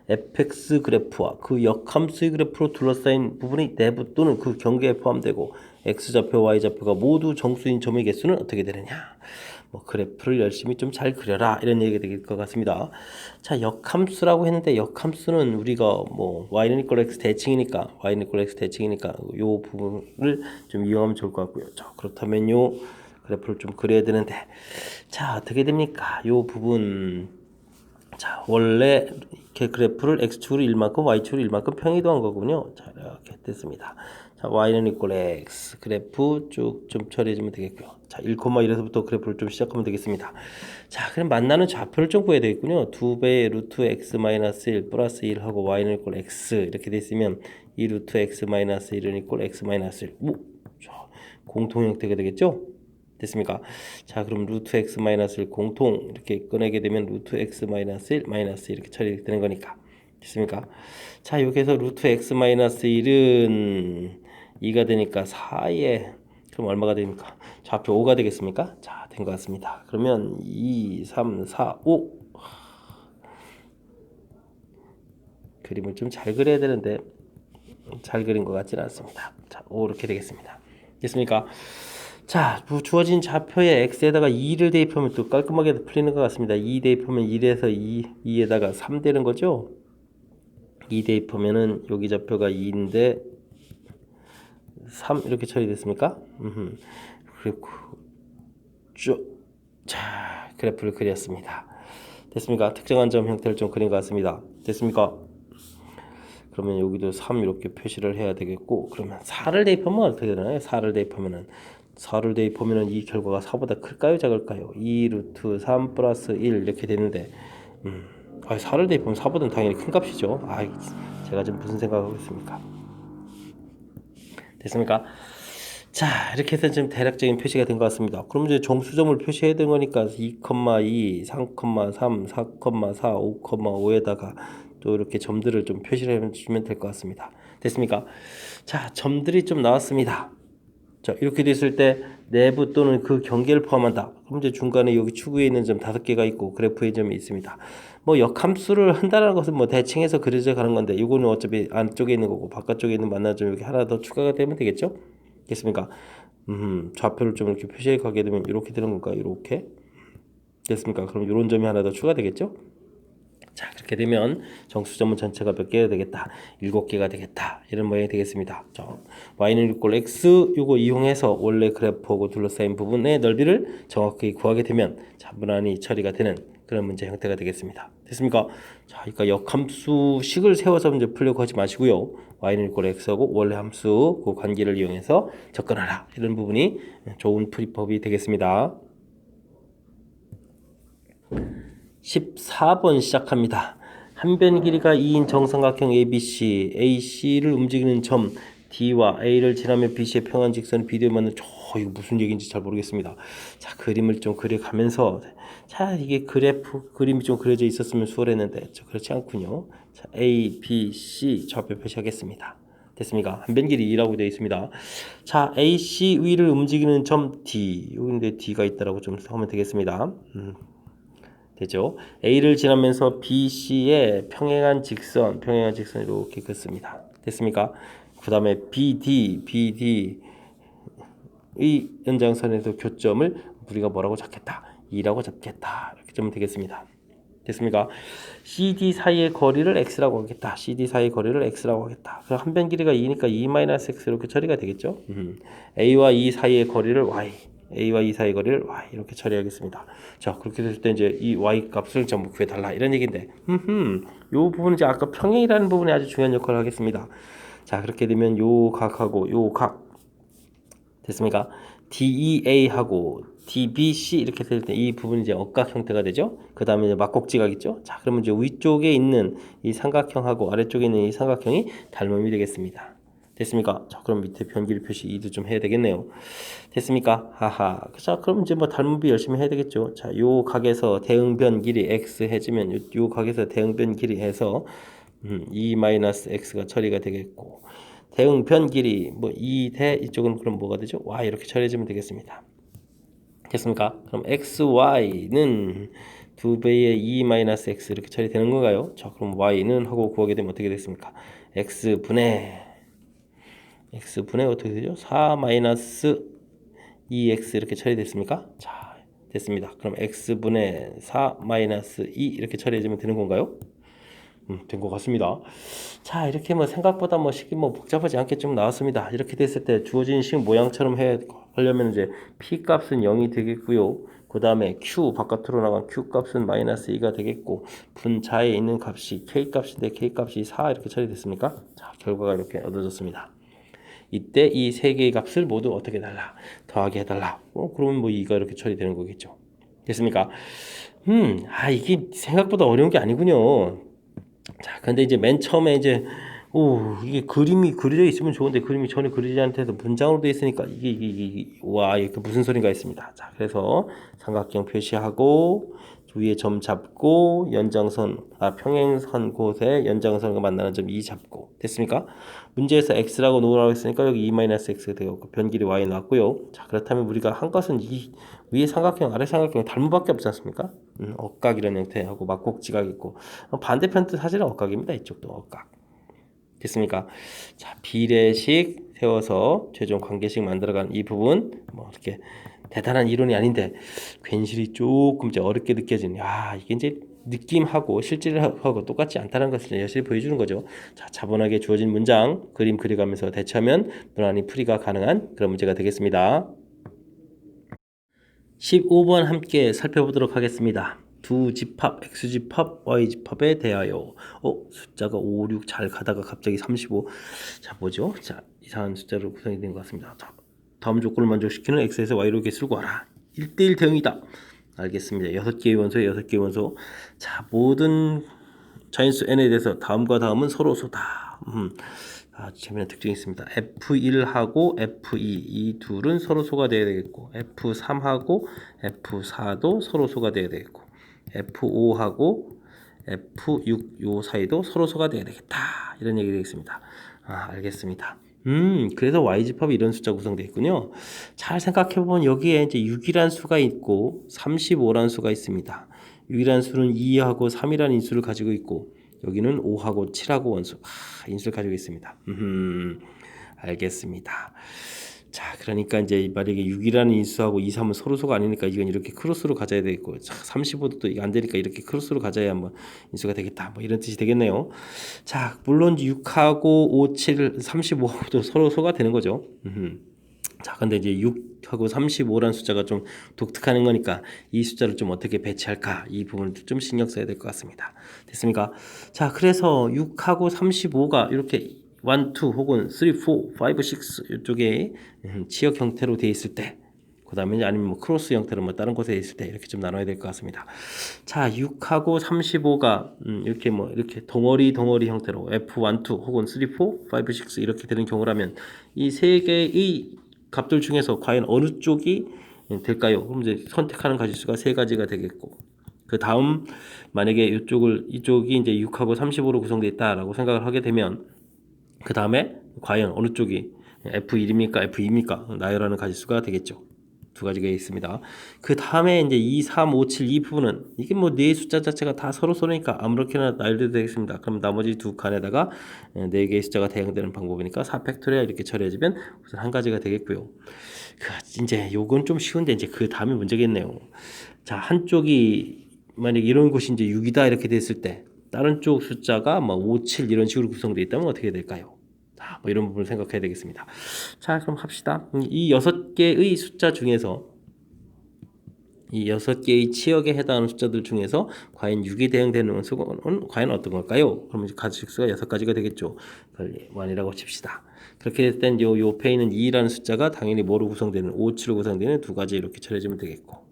fx 그래프와 그 역함수의 그래프로 둘러싸인 부분이 내부 또는 그 경계에 포함되고 x좌표, y좌표가 모두 정수인 점의 개수는 어떻게 되느냐. 뭐 그래프를 열심히 좀 잘 그려라 이런 얘기가 될 것 같습니다. 자, 역함수라고 했는데 역함수는 우리가 뭐 y는 equal x 대칭이니까 요 부분을 좀 이용하면 좋을 것 같고요. 자, 그렇다면 요 그래프를 좀 그려야 되는데 자, 어떻게 됩니까? 요 부분 자, 원래 이렇게 그래프를 x축으로 1만큼 y축으로 1만큼 평이동한 거군요. 자, 이렇게 됐습니다. 자, y는 equal x 그래프 쭉 좀 처리해주면 되겠고요. 자, 1,1에서부터 그래프를 좀 시작하면 되겠습니다. 자, 그럼 만나는 좌표를 좀 구해야 되겠군요. 2배의 루트 x 마이너스 1 플러스 1 하고 y는 equal x 이렇게 돼 있으면 이 루트 x 마이너스 1은 equal x 마이너스 1 오, 자, 공통 형태가 되겠죠? 됐습니까? 자, 그럼 루트 x 마이너스 1 공통 이렇게 꺼내게 되면 루트 x 마이너스 1 마이너스 이렇게 처리되는 거니까 됐습니까? 자, 여기서 루트 x 마이너스 1은 2가 되니까 4에 그럼 얼마가 됩니까? 좌표 5가 되겠습니까? 자, 된 것 같습니다. 그러면 2, 3, 4, 5 그림을 좀 잘 그려야 되는데 잘 그린 것 같지는 않습니다. 자, 5 이렇게 되겠습니다. 됐습니까? 자, 주어진 좌표에 x에다가 2를 대입하면 또 깔끔하게 풀리는 것 같습니다. 2 대입하면 1에서 2에다가 3 되는 거죠. 2 대입하면은 여기 좌표가 2인데 3 이렇게 처리됐습니까? 그리고 쭉 자, 그래프를 그렸습니다. 됐습니까? 특정한 점 형태를 좀 그린 것 같습니다. 됐습니까? 그러면 여기도 3 이렇게 표시를 해야 되겠고, 그러면 4를 대입하면 어떻게 되나요? 4를 대입하면은 이 결과가 4보다 클까요? 작을까요? 2 루트 3 플러스 1 이렇게 되는데 4를 대입하면 4보다는 당연히 큰 값이죠. 제가 지금 무슨 생각하고 있습니까? 됐습니까? 자, 이렇게 해서 지금 대략적인 표시가 된 것 같습니다. 그럼 이제 정수점을 표시해야 되는 거니까 2,2, 3,3, 4,4, 5,5에다가 또 이렇게 점들을 좀 표시를 해주면 될 것 같습니다. 됐습니까? 자, 점들이 좀 나왔습니다. 자, 이렇게 됐을 때 내부 또는 그 경계를 포함한다. 그럼 이제 중간에 여기 추구에 있는 점 5개가 있고 그래프의 점이 있습니다. 뭐 역함수를 한다는 것은 뭐 대칭해서 그려져 가는 건데 이거는 어차피 안쪽에 있는 거고 바깥쪽에 있는 만난 점 여기 하나 더 추가가 되면 되겠죠? 됐습니까? 좌표를 좀 이렇게 표시해 가게 되면 이렇게 되는 건가? 이렇게 됐습니까? 그럼 이런 점이 하나 더 추가되겠죠? 자, 그렇게 되면 정수점은 전체가 몇 개가 되겠다? 7개가 되겠다. 이런 모양이 되겠습니다. 자, y는 equal x 요거 이용해서 원래 그래프하고 둘러싸인 부분의 넓이를 정확히 구하게 되면 자, 무난히 처리가 되는 그런 문제 형태가 되겠습니다. 됐습니까? 자, 그러니까 역함수식을 세워서 문제 풀려고 하지 마시고요. y는 equal x하고 원래 함수 그 관계를 이용해서 접근하라. 이런 부분이 좋은 풀이법이 되겠습니다. 14번 시작합니다. 한 변 길이가 2인 정삼각형 ABC, AC를 움직이는 점 D와 A를 지나며 BC의 평행 직선 비디오에 맞는 이거 무슨 얘기인지 잘 모르겠습니다. 자, 그림을 좀 그려가면서 자, 이게 그래프 그림이 좀 그려져 있었으면 수월했는데 그렇지 않군요. 자, A, B, C 좌표 표시하겠습니다. 됐습니까? 한 변 길이 2라고 되어 있습니다. 자, AC 위를 움직이는 점 D 여기인데 D가 있다라고 좀 하면 되겠습니다. 되죠. A를 지나면서 BC의 평행한 직선 이렇게 긋습니다. 됐습니까? 그 다음에 BD의 연장선에서 교점을 우리가 뭐라고 잡겠다? 2라고 잡겠다. 이렇게 잡으면 되겠습니다. 됐습니까? CD 사이의 거리를 x라고 하겠다. CD 사이의 거리를 x라고 하겠다. 그럼 한 변 길이가 2니까 2-x 이렇게 처리가 되겠죠? A와 E 사이의 거리를 y, A와 E 사이의 거리를 y 이렇게 처리하겠습니다. 자, 그렇게 됐을 때 이제 이 y 값을 전부 구해달라 이런 얘기인데, 요 부분은 이제 아까 평행이라는 부분이 아주 중요한 역할을 하겠습니다. 자, 그렇게 되면 요 각하고 요 각 됐습니까? DEA하고 DBC 이렇게 될 때 이 부분이 이제 억각 형태가 되죠. 그 다음에 이제 막곡지각 있죠. 자, 그러면 이제 위쪽에 있는 이 삼각형하고 아래쪽에 있는 이 삼각형이 닮음이 되겠습니다. 됐습니까? 자, 그럼 밑에 변기를 표시 2도 좀 해야 되겠네요. 됐습니까? 하하. 자, 그럼 이제 뭐 닮음비 열심히 해야 되겠죠. 자, 요 각에서 대응변 길이 x 해주면 요 각에서 대응변 길이 해서 2-x가 처리가 되겠고, 대응변 길이 뭐 2대 이쪽은 그럼 뭐가 되죠? y 이렇게 처리해주면 되겠습니다. 됐습니까? 그럼 xy는 2배의 2-x 이렇게 처리되는 건가요? 자, 그럼 y는 하고 구하게 되면 어떻게 됐습니까? x분의 어떻게 되죠? 4-2x 이렇게 처리됐습니까? 자, 됐습니다. 그럼 x분의 4-2 이렇게 처리해주면 되는 건가요? 된 것 같습니다. 자, 이렇게 뭐 생각보다 뭐 식이 뭐 복잡하지 않게 좀 나왔습니다. 이렇게 됐을 때 주어진 식 모양처럼 하려면 이제 p 값은 0이 되겠고요. 그 다음에 q 바깥으로 나간 q 값은 -2가 되겠고, 분자에 있는 값이 k 값인데 k 값이 4 이렇게 처리됐습니까? 자, 결과가 이렇게 얻어졌습니다. 이때 이 세 개의 값을 모두 어떻게 달라? 더하게 해달라. 그러면 뭐 2가 이렇게 처리되는 거겠죠. 됐습니까? 이게 생각보다 어려운 게 아니군요. 자, 근데 이제 맨 처음에 이제 이게 그림이 그려져 있으면 좋은데 그림이 전혀 그리지 않대서 문장으로 되어 있으니까 와, 이게 무슨 소린가 했습니다. 자, 그래서 삼각형 표시하고 위에 점 잡고 평행선 곳에 연장선과 만나는 점 E 잡고 됐습니까? 문제에서 x라고 놓으라고 했으니까 여기 2-x가 되고 변길이 y 나왔고요. 자, 그렇다면 우리가 한 것은 이 위에 삼각형 아래 삼각형 닮음밖에 없지 않습니까? 억각 이런 형태하고 막곡지각 있고, 반대편도 사실은 억각입니다. 이쪽도 억각. 됐습니까? 자, 비례식 세워서 최종 관계식 만들어간 이 부분 뭐 이렇게 대단한 이론이 아닌데 괜시리 조금 이제 어렵게 느껴지는, 이게 이제 느낌하고 실질하고 똑같지 않다는 것을 여실히 보여주는 거죠. 자, 차분하게 주어진 문장 그림 그려가면서 대처하면 무난히 풀이가 가능한 그런 문제가 되겠습니다. 15번 함께 살펴보도록 하겠습니다. 두 집합, x집합, y집합에 대하여 숫자가 5, 6 잘 가다가 갑자기 35. 자, 뭐죠? 자, 이상한 숫자로 구성이 된 것 같습니다. 자, 다음 조건을 만족시키는 x에서 y로 개수를 구하라. 1대1 대응이다. 알겠습니다. 6개의 원소에 6개의 원소. 자, 모든 자연수 n에 대해서 다음과 다음은 서로 소다. 재미난 특징이 있습니다. F1하고 F2 이 둘은 서로 소가 되어야 되겠고, F3하고 F4도 서로 소가 되어야 되겠고, F5하고 F6 요 사이도 서로 소가 되어야 되겠다. 이런 얘기 되겠습니다. 알겠습니다. 그래서 y집합이 이런 숫자 구성되어 있군요. 잘 생각해보면 여기에 이제 6이란 수가 있고 35란 수가 있습니다. 6이란 수는 2하고 3이라는 인수를 가지고 있고, 여기는 5하고 7하고 원수 인수를 가지고 있습니다. 알겠습니다. 자, 그러니까 이제 만약에 6이라는 인수하고 2, 3은 서로 소가 아니니까 이건 이렇게 크로스로 가져야 되겠고, 35도 또 이게 안 되니까 이렇게 크로스로 가져야 뭐 인수가 되겠다. 뭐 이런 뜻이 되겠네요. 자, 물론 6하고 5, 7, 35하고도 서로 소가 되는 거죠. 자, 근데 이제 6하고 35라는 숫자가 좀 독특한 거니까 이 숫자를 좀 어떻게 배치할까, 이 부분을 좀 신경 써야 될 것 같습니다. 됐습니까? 자, 그래서 6하고 35가 이렇게 1, 2 혹은 3, 4, 5, 6 이쪽에 지역 형태로 되어 있을 때, 그 다음에 아니면 뭐 크로스 형태로 뭐 다른 곳에 있을 때 이렇게 좀 나눠야 될 것 같습니다. 자, 6하고 35가 이렇게 뭐 이렇게 덩어리 형태로 F1, 2 혹은 3, 4, 5, 6 이렇게 되는 경우라면 이 세 개의 값들 중에서 과연 어느 쪽이 될까요? 그럼 이제 선택하는 가지수가 세 가지가 되겠고, 그 다음 만약에 이쪽이 이제 6하고 35로 구성되어 있다라고 생각을 하게 되면 그 다음에 과연 어느 쪽이 F1입니까 F2입니까 나열하는 가지수가 되겠죠. 두 가지가 있습니다. 그 다음에 이제 2, 3, 5, 7 이 부분은 이게 뭐 네 숫자 자체가 다 서로 서로니까 아무렇게나 날려도 되겠습니다. 그럼 나머지 두 칸에다가 네 개의 숫자가 대응되는 방법이니까 4팩토리얼 이렇게 처리해주면 우선 한 가지가 되겠고요. 이제 요건 좀 쉬운데 이제 그 다음에 문제겠네요. 자, 한쪽이 만약 이런 곳이 이제 6이다 이렇게 됐을 때 다른 쪽 숫자가 뭐 5, 7 이런 식으로 구성되어 있다면 어떻게 될까요? 자, 뭐 이런 부분을 생각해야 되겠습니다. 자, 그럼 합시다. 이 6개의 숫자 중에서 이 6개의 치역에 해당하는 숫자들 중에서 과연 6이 대응되는 수는 과연 어떤 걸까요? 그러면 이제 가지수가 6가지가 되겠죠. 그걸 1이라고 칩시다. 그렇게 됐을 땐 요 옆에 있는 2라는 숫자가 당연히 뭐로 구성되는 5, 7로 구성되는 두 가지 이렇게 처리해주면 되겠고,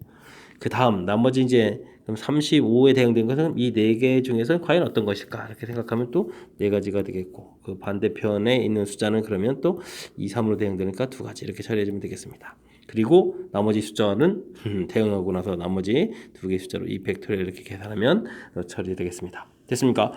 그 다음 나머지 이제 그럼 35에 대응된 것은 이 네 개 중에서 과연 어떤 것일까 이렇게 생각하면 또 네 가지가 되겠고, 그 반대편에 있는 숫자는 그러면 또 2, 3으로 대응되니까 두 가지 이렇게 처리해주면 되겠습니다. 그리고 나머지 숫자는 대응하고 나서 나머지 두 개의 숫자로 2팩토리얼 이렇게 계산하면 처리되겠습니다. 됐습니까?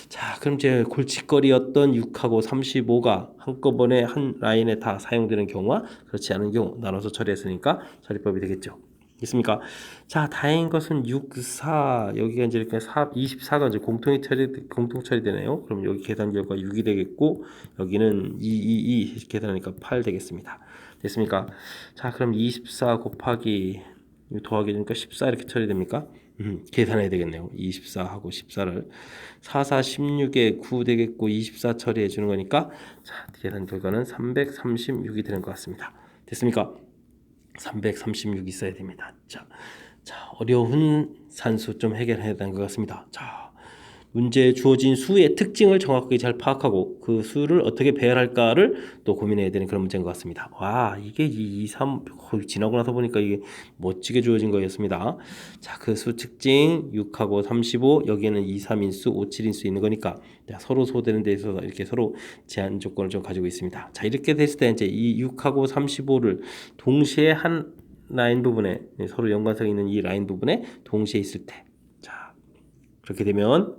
자, 그럼 이제 골칫거리였던 6하고 35가 한꺼번에 한 라인에 다 사용되는 경우와 그렇지 않은 경우 나눠서 처리했으니까 처리법이 되겠죠. 있습니까? 자, 다행인 것은 6, 4 여기가 이제 이렇게 24가 이제 공통 처리되네요. 그럼 여기 계산 결과 6이 되겠고 여기는 2 계산하니까 8 되겠습니다. 됐습니까? 자, 그럼 24 곱하기 더하기 되니까 14 이렇게 처리됩니까? 계산해야 되겠네요. 24하고 14를 4, 4, 16에 9 되겠고 24 처리해 주는 거니까 자, 계산 결과는 336이 되는 것 같습니다. 됐습니까? 336 있어야 됩니다. 자, 어려운 산수 좀 해결해야 되는 것 같습니다. 자, 문제에 주어진 수의 특징을 정확하게 잘 파악하고 그 수를 어떻게 배열할까를 또 고민해야 되는 그런 문제인 것 같습니다. 와, 이게 2, 3 지나고 나서 보니까 이게 멋지게 주어진 거였습니다. 자, 그 수 특징 6하고 35 여기에는 2, 3인수, 5, 7인수 있는 거니까 서로 소되는 데 있어서 이렇게 서로 제한 조건을 좀 가지고 있습니다. 자, 이렇게 됐을 때 이제 이 6하고 35를 동시에 한 라인 부분에 서로 연관성 있는 이 라인 부분에 동시에 있을 때, 자, 그렇게 되면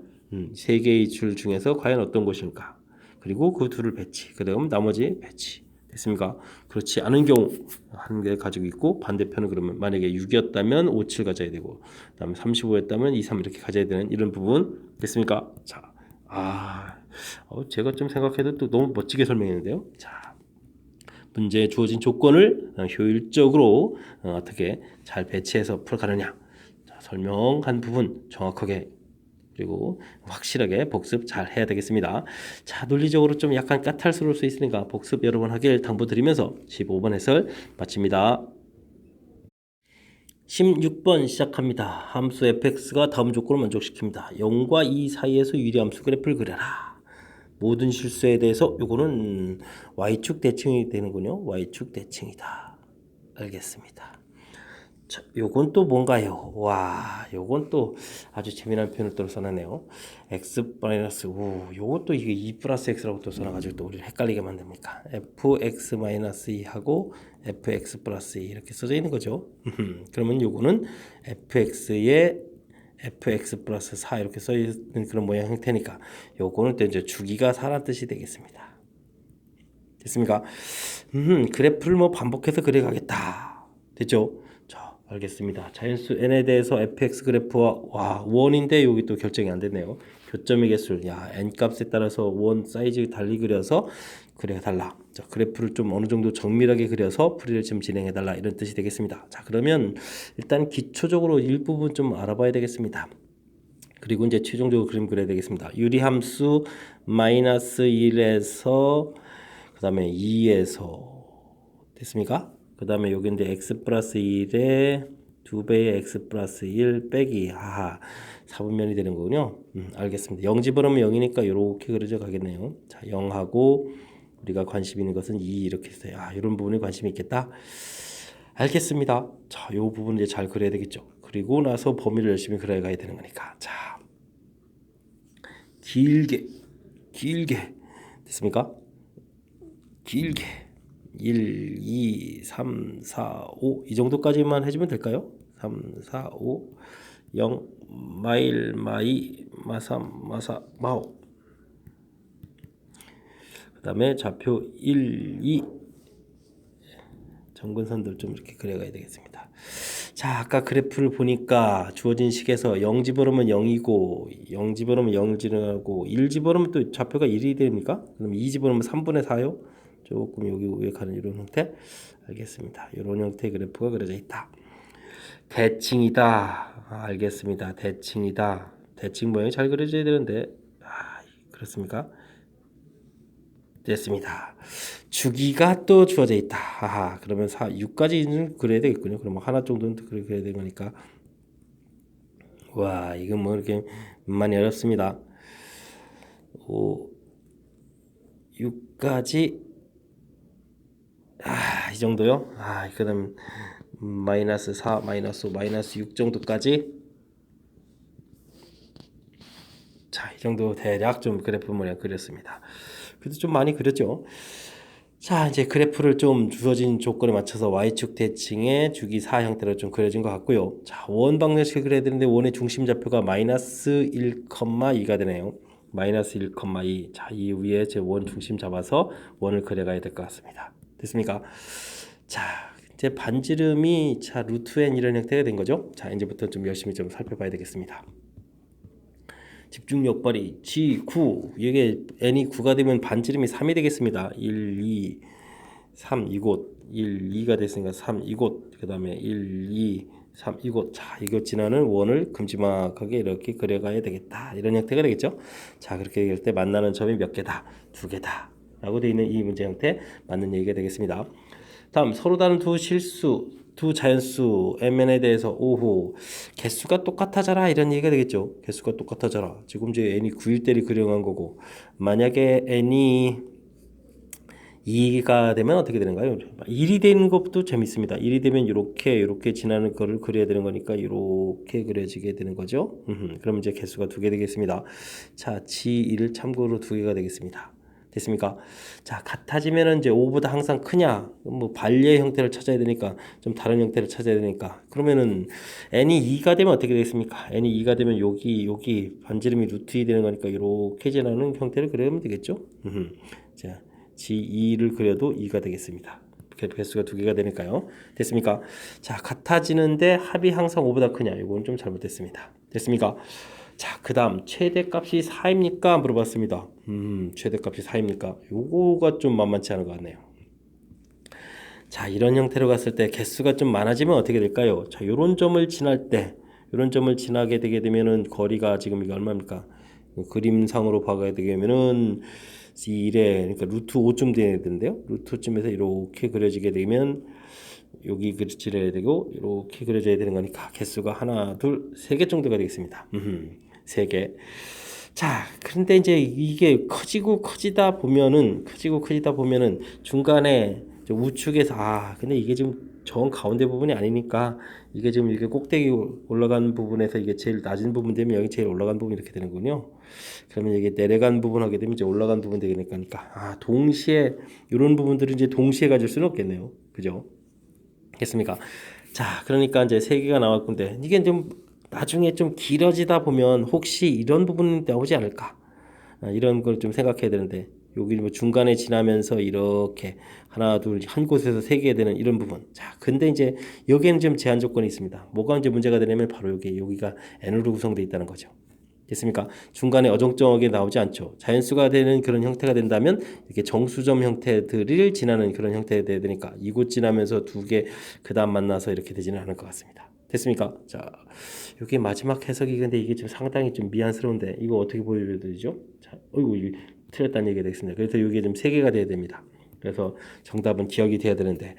세 개의 줄 중에서 과연 어떤 것일까? 그리고 그 둘을 배치, 그 다음 나머지 배치. 됐습니까? 그렇지 않은 경우 한 개 가지고 있고 반대편은 그러면 만약에 6이었다면 5, 7 가져야 되고 그다음에 35였다면 2, 3 이렇게 가져야 되는 이런 부분 됐습니까? 자, 제가 좀 생각해도 또 너무 멋지게 설명했는데요. 자, 문제에 주어진 조건을 효율적으로 어떻게 잘 배치해서 풀어가느냐. 자, 설명한 부분 정확하게 그리고 확실하게 복습 잘 해야 되겠습니다. 자, 논리적으로 좀 약간 까탈스러울 수 있으니까 복습 여러 번 하길 당부드리면서 15번 해설 마칩니다. 16번 시작합니다. 함수 fx가 다음 조건을 만족시킵니다. 0과 2 사이에서 유리함수 그래프를 그려라. 모든 실수에 대해서 요거는 y축 대칭이 되는군요. y축 대칭이다. 알겠습니다. 자, 요건 또 뭔가요? 와, 요건 또 아주 재미난 표현을 또 써놨네요. x 마이너스 요건 또 이게 2 플러스 x라고 또 써놔가지고 또 우리를 헷갈리게 만듭니까? fx 마이너스 2하고 fx 플러스 2 이렇게 써져 있는 거죠. 그러면 요거는 fx에 fx 플러스 4 이렇게 써 있는 그런 모양 형태니까 요거는 또 이제 주기가 4라는 뜻이 되겠습니다. 됐습니까? 그래프를 뭐 반복해서 그려가겠다. 됐죠? 알겠습니다. 자연수 n에 대해서 fx 그래프와 원인데 여기 또 결정이 안 됐네요. 교점의 개수, n 값에 따라서 원 사이즈 달리 그려서 그려달라. 자, 그래프를 좀 어느 정도 정밀하게 그려서 풀이를 좀 진행해달라 이런 뜻이 되겠습니다. 자, 그러면 일단 기초적으로 일부분 좀 알아봐야 되겠습니다. 그리고 이제 최종적으로 그림 그려야 되겠습니다. 유리함수 마이너스 1에서 그 다음에 2에서 됐습니까? 그 다음에 여기 이제 x 플러스 1에 2배의 x 플러스 1 빼기 4분면이 되는 거군요. 알겠습니다. 0 집어넣으면 0이니까 이렇게 그려져 가겠네요. 자, 0하고 우리가 관심 있는 것은 2 이렇게 있어요. 이런 부분에 관심이 있겠다. 알겠습니다. 자, 이 부분 이제 잘 그려야 되겠죠. 그리고 나서 범위를 열심히 그려 가야 되는 거니까. 자, 길게 됐습니까? 길게 1, 2, 3, 4, 5 이 정도까지만 해주면 될까요? 3, 4, 5 0 마일 마이 마삼 마사 마오 그 다음에 좌표 1, 2 자, 점근선들 좀 이렇게 그려가야 되겠습니다. 자, 아까 그래프를 보니까 주어진 식에서 0 집어넣으면 0이고 0 집어넣으면 0을 지나가고 1 집어넣으면 또 좌표가 1이 됩니까? 그럼 2 집어넣으면 3분의 4요? 조금 여기 위에 가는 이런 형태? 알겠습니다. 이런 형태의 그래프가 그려져 있다. 대칭이다. 알겠습니다. 대칭이다. 대칭 모양이 잘 그려져야 되는데 그렇습니까? 됐습니다. 주기가 또 주어져 있다. 그러면 6까지는 그려야 되겠군요. 그럼 하나 정도는 그려야 되는 거니까. 와, 이건 뭐 이렇게 많이 어렵습니다. 6까지 이 정도요? 그다음 마이너스 4, 마이너스 5, 마이너스 6 정도까지. 자, 이 정도 대략 좀 그래프 모양 그렸습니다. 그래도 좀 많이 그렸죠. 자, 이제 그래프를 좀 주어진 조건에 맞춰서 Y축 대칭의 주기 4 형태로 좀 그려진 것 같고요. 자, 원 방정식을 그려야 되는데 원의 중심 좌표가 마이너스 1,2가 되네요. 마이너스 1,2. 자, 이 위에 제 원 중심 잡아서 원을 그려가야 될 것 같습니다. 됐습니까? 자, 이제 반지름이 루트 n 이런 형태가 된 거죠. 자, 이제부터 좀 열심히 좀 살펴봐야 되겠습니다. 집중력 발휘 G9 이게 n이 9가 되면 반지름이 3이 되겠습니다. 1, 2, 3 이곳 1, 2가 됐으니까 3 이곳 그 다음에 1, 2, 3 이곳. 자, 이곳 지나는 원을 큼지막하게 이렇게 그려가야 되겠다. 이런 형태가 되겠죠. 자, 그렇게 될 때 만나는 점이 몇 개다? 2개다 라고 되어 있는 이 문제 형태 맞는 얘기가 되겠습니다. 다음 서로 다른 두 자연수 mn에 대해서 오후 개수가 똑같아져라 이런 얘기가 되겠죠. 개수가 똑같아져라. 지금 이제 n이 9일 때를 그려간 거고 만약에 n이 2가 되면 어떻게 되는가요? 1이 되는 것도 재밌습니다. 1이 되면 이렇게 지나는 거를 그려야 되는 거니까 이렇게 그려지게 되는 거죠. 그럼 이제 개수가 2개 되겠습니다. 자, G1을 참고로 2개가 되겠습니다. 됐습니까? 자, 같아지면은 이제 5보다 항상 크냐? 뭐 반리의 형태를 찾아야 되니까 좀 다른 형태를 찾아야 되니까 그러면은 n이 2가 되면 어떻게 되겠습니까? n이 2가 되면 여기 반지름이 루트 2 되는 거니까 이렇게 지나는 형태를 그리면 되겠죠? 자, G2를 그려도 2가 되겠습니다. 개수가 2개가 되니까요. 됐습니까? 자, 같아지는데 합이 항상 5보다 크냐? 이건 좀 잘못됐습니다. 됐습니까? 자, 그 다음 최대값이 4입니까? 물어봤습니다. 최대값이 4입니까? 요거가 좀 만만치 않은 것 같네요. 자, 이런 형태로 갔을 때 개수가 좀 많아지면 어떻게 될까요? 자, 요런 점을 지날 때 요런 점을 지나게 되게 되면은 거리가 지금 이게 얼마입니까? 그림상으로 봐야 되면은 1에 그러니까 루트 5쯤 돼야 되는데요. 루트 5쯤에서 이렇게 그려지게 되면 여기 그려져야 되고 이렇게 그려져야 되는 거니까 개수가 하나, 둘, 3개 정도가 되겠습니다. 3개. 자, 그런데 이제 이게 커지다 보면은 중간에 우측에서 근데 이게 지금 정 가운데 부분이 아니니까 이게 지금 이렇게 꼭대기 올라간 부분에서 이게 제일 낮은 부분 되면 여기 제일 올라간 부분 이렇게 되는군요. 그러면 이게 내려간 부분 하게 되면 이제 올라간 부분 되니까 동시에 이런 부분들을 이제 동시에 가질 수는 없겠네요. 그죠? 됐습니까? 자, 그러니까 이제 3개가 나올 건데 이게 좀 나중에 좀 길어지다 보면 혹시 이런 부분이 나오지 않을까? 이런 걸 좀 생각해야 되는데 여기 뭐 중간에 지나면서 이렇게 하나 둘 한 곳에서 3개 되는 이런 부분. 자, 근데 이제 여기에는 좀 제한 조건이 있습니다. 뭐가 이제 문제가 되냐면 바로 여기가 n으로 구성되어 있다는 거죠. 됐습니까? 중간에 어정쩡하게 나오지 않죠. 자연수가 되는 그런 형태가 된다면 이렇게 정수점 형태들을 지나는 그런 형태가 돼야 되니까 이곳 지나면서 2개 그 다음 만나서 이렇게 되지는 않을 것 같습니다. 됐습니까? 자, 이게 마지막 해석이 근데 이게 좀 상당히 좀 미안스러운데 이거 어떻게 보여줘야 되죠? 자, 어이구 틀렸다는 얘기가 되겠습니다. 그래서 이게 좀 3개가 돼야 됩니다. 그래서 정답은 기억이 돼야 되는데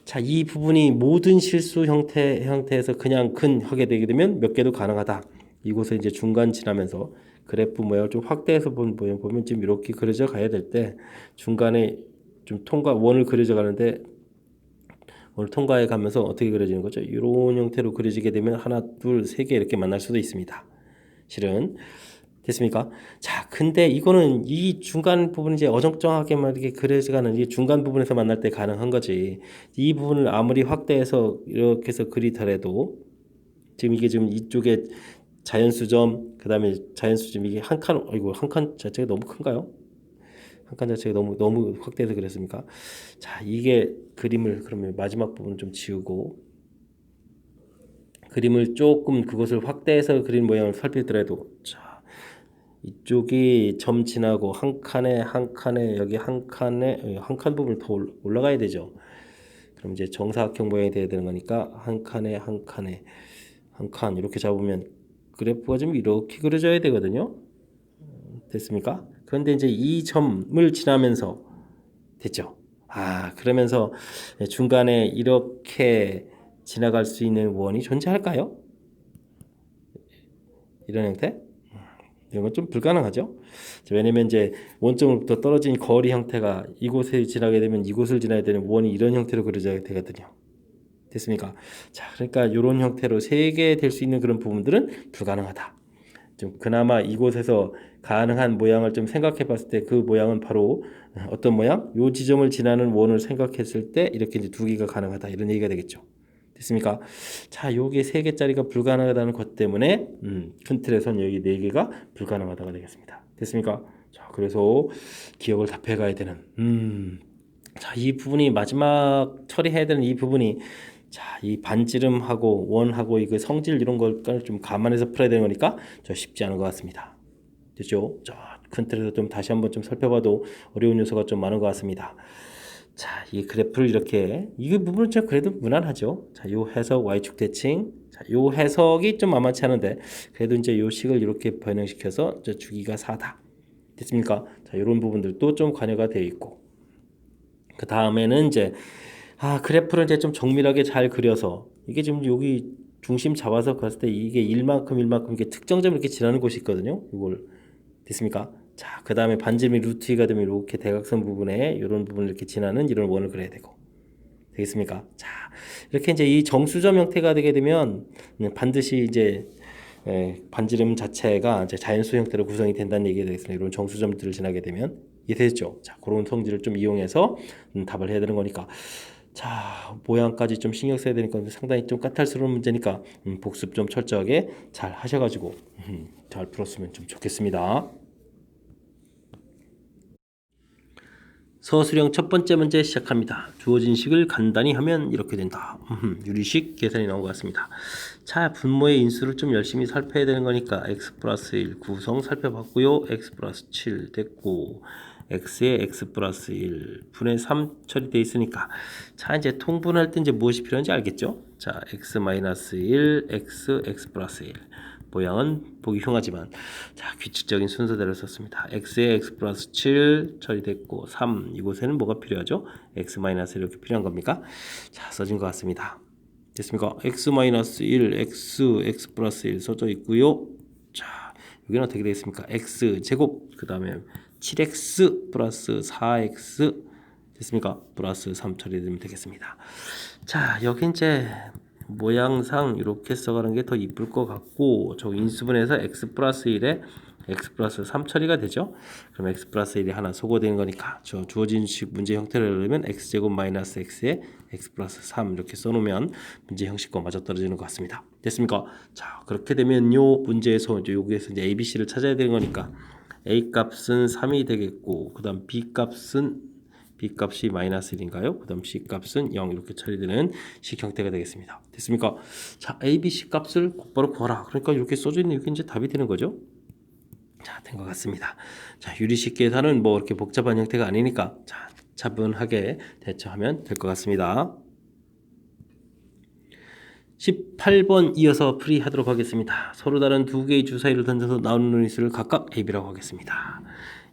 자, 이 부분이 모든 실수 형태에서 그냥 하게 되게 되면 몇 개도 가능하다. 이곳에 이제 중간 지나면서 그래프 모양을 좀 확대해서 보면 지금 이렇게 그려져 가야 될 때 중간에 좀 원을 그려져 가는데 원을 통과해 가면서 어떻게 그려지는 거죠? 이런 형태로 그려지게 되면 하나, 둘, 3개 이렇게 만날 수도 있습니다. 실은 됐습니까? 자, 근데 이거는 이 중간 부분이 이제 어정쩡하게만 이렇게 그려져가는 이 중간 부분에서 만날 때 가능한 거지. 이 부분을 아무리 확대해서 이렇게 해서 그리더라도 지금 이게 지금 이쪽에 자연수점, 그 다음에 자연수점 이게 한 칸 자체가 너무 큰가요? 한 칸 자체가 너무 확대해서 그랬습니까? 자, 이게 그림을 그러면 마지막 부분 좀 지우고 그림을 조금 그것을 확대해서 그린 모양을 살피더라도 자, 이쪽이 점 지나고 한 칸에 여기 한 칸 부분을 더 올라가야 되죠. 그럼 이제 정사각형 모양이 돼야 되는 거니까 한 칸에 한 칸 이렇게 잡으면 그래프가 좀 이렇게 그려져야 되거든요. 됐습니까? 그런데 이제 이 점을 지나면서 됐죠. 그러면서 중간에 이렇게 지나갈 수 있는 원이 존재할까요? 이런 형태? 이런 건 좀 불가능하죠. 왜냐면 이제 원점으로부터 떨어진 거리 형태가 이곳에 지나게 되면 이곳을 지나야 되는 원이 이런 형태로 그려져야 되거든요. 됐습니까? 자, 그러니까 이런 형태로 세 개 될 수 있는 그런 부분들은 불가능하다. 좀 그나마 이곳에서 가능한 모양을 좀 생각해 봤을 때 그 모양은 바로 어떤 모양? 요 지점을 지나는 원을 생각했을 때 이렇게 이제 두 개가 가능하다. 이런 얘기가 되겠죠. 됐습니까? 자, 요게 세 개짜리가 불가능하다는 것 때문에 큰 틀에선 여기 네 개가 불가능하다가 되겠습니다. 됐습니까? 자, 그래서 기억을 답해 가야 되는 자, 이 부분이 마지막 처리해야 되는 이 부분이 자, 이 반지름하고 원하고 이거 성질 이런 걸 좀 감안해서 풀어야 되는 거니까 저 쉽지 않은 것 같습니다. 됐죠? 자, 큰 틀에서 좀 다시 한번 좀 살펴봐도 어려운 요소가 좀 많은 것 같습니다. 자, 이 그래프를 이렇게 이 부분은 좀 그래도 무난하죠. 자, 요 해석 y축 대칭. 자, 요 해석이 좀 만만치 않은데 그래도 이제 요 식을 이렇게 변형시켜서 저 주기가 4다. 됐습니까? 자, 이런 부분들도 좀 관여가 되어 있고 그 다음에는 이제 그래프를 이제 좀 정밀하게 잘 그려서 이게 지금 여기 중심 잡아서 봤을 때 이게 1만큼 이게 특정점 이렇게 지나는 곳이 있거든요. 이걸 됐습니까? 자, 그 다음에 반지름이 루트 2가 되면 이렇게 대각선 부분에 이런 부분을 이렇게 지나는 이런 원을 그려야 되고 되겠습니까? 자, 이렇게 이제 이 정수점 형태가 되게 되면 반드시 이제 반지름 자체가 이제 자연수 형태로 구성이 된다는 얘기가 되겠습니다. 이런 정수점들을 지나게 되면 이해되죠? 자, 그런 성질을 좀 이용해서 답을 해야 되는 거니까 자, 모양까지 좀 신경 써야 되니까 상당히 좀 까탈스러운 문제니까 복습 좀 철저하게 잘 하셔가지고 잘 풀었으면 좀 좋겠습니다. 서술형 첫 번째 문제 시작합니다. 주어진 식을 간단히 하면 이렇게 된다. 유리식 계산이 나온 것 같습니다. 자, 분모의 인수를 좀 열심히 살펴야 되는 거니까 x 플러스 1 구성 살펴봤고요. x 플러스 7 됐고 x에 x 플러스 1 분의 3 처리되어 있으니까 자, 이제 통분할 때 이제 무엇이 필요한지 알겠죠? 자, x 마이너스 1 x 플러스 1 모양은 보기 흉하지만 자, 규칙적인 순서대로 썼습니다. x에 x 플러스 7 처리됐고 3 이곳에는 뭐가 필요하죠? x 마이너스 이렇게 필요한 겁니까? 자, 써진 것 같습니다. 됐습니까? x 마이너스 1 x 플러스 1 써져 있고요. 자, 여기는 어떻게 되겠습니까? x 제곱 그 다음에 7x 플러스 4x 됐습니까? 플러스 3 처리되면 되겠습니다. 자, 여기 이제 모양상 이렇게 써가는 게 더 이쁠 것 같고 저 인수분해서 x 플러스 1에 x 플러스 3 처리가 되죠. 그럼 x 플러스 1이 하나 소거되는 거니까 저 주어진 식 문제 형태를 내면 x제곱 마이너스 x에 x 플러스 3 이렇게 써놓으면 문제 형식과 맞아떨어지는 것 같습니다. 됐습니까? 자, 그렇게 되면 요 문제에서 이제 여기에서 이제 a, b, c를 찾아야 되는 거니까 a 값은 3이 되겠고 그 다음 b 값이 마이너스 1인가요? 그 다음 C 값은 0 이렇게 처리되는 식 형태가 되겠습니다. 됐습니까? 자, A, B, C 값을 곧바로 구하라. 그러니까 이렇게 써져 있는 이게 이제 답이 되는 거죠. 자, 된 것 같습니다. 자, 유리식 계산은 뭐 이렇게 복잡한 형태가 아니니까 자, 차분하게 대처하면 될 것 같습니다. 18번 이어서 풀이하도록 하겠습니다. 서로 다른 두 개의 주 사이를 던져서 나오는 수를 각각 AB라고 하겠습니다.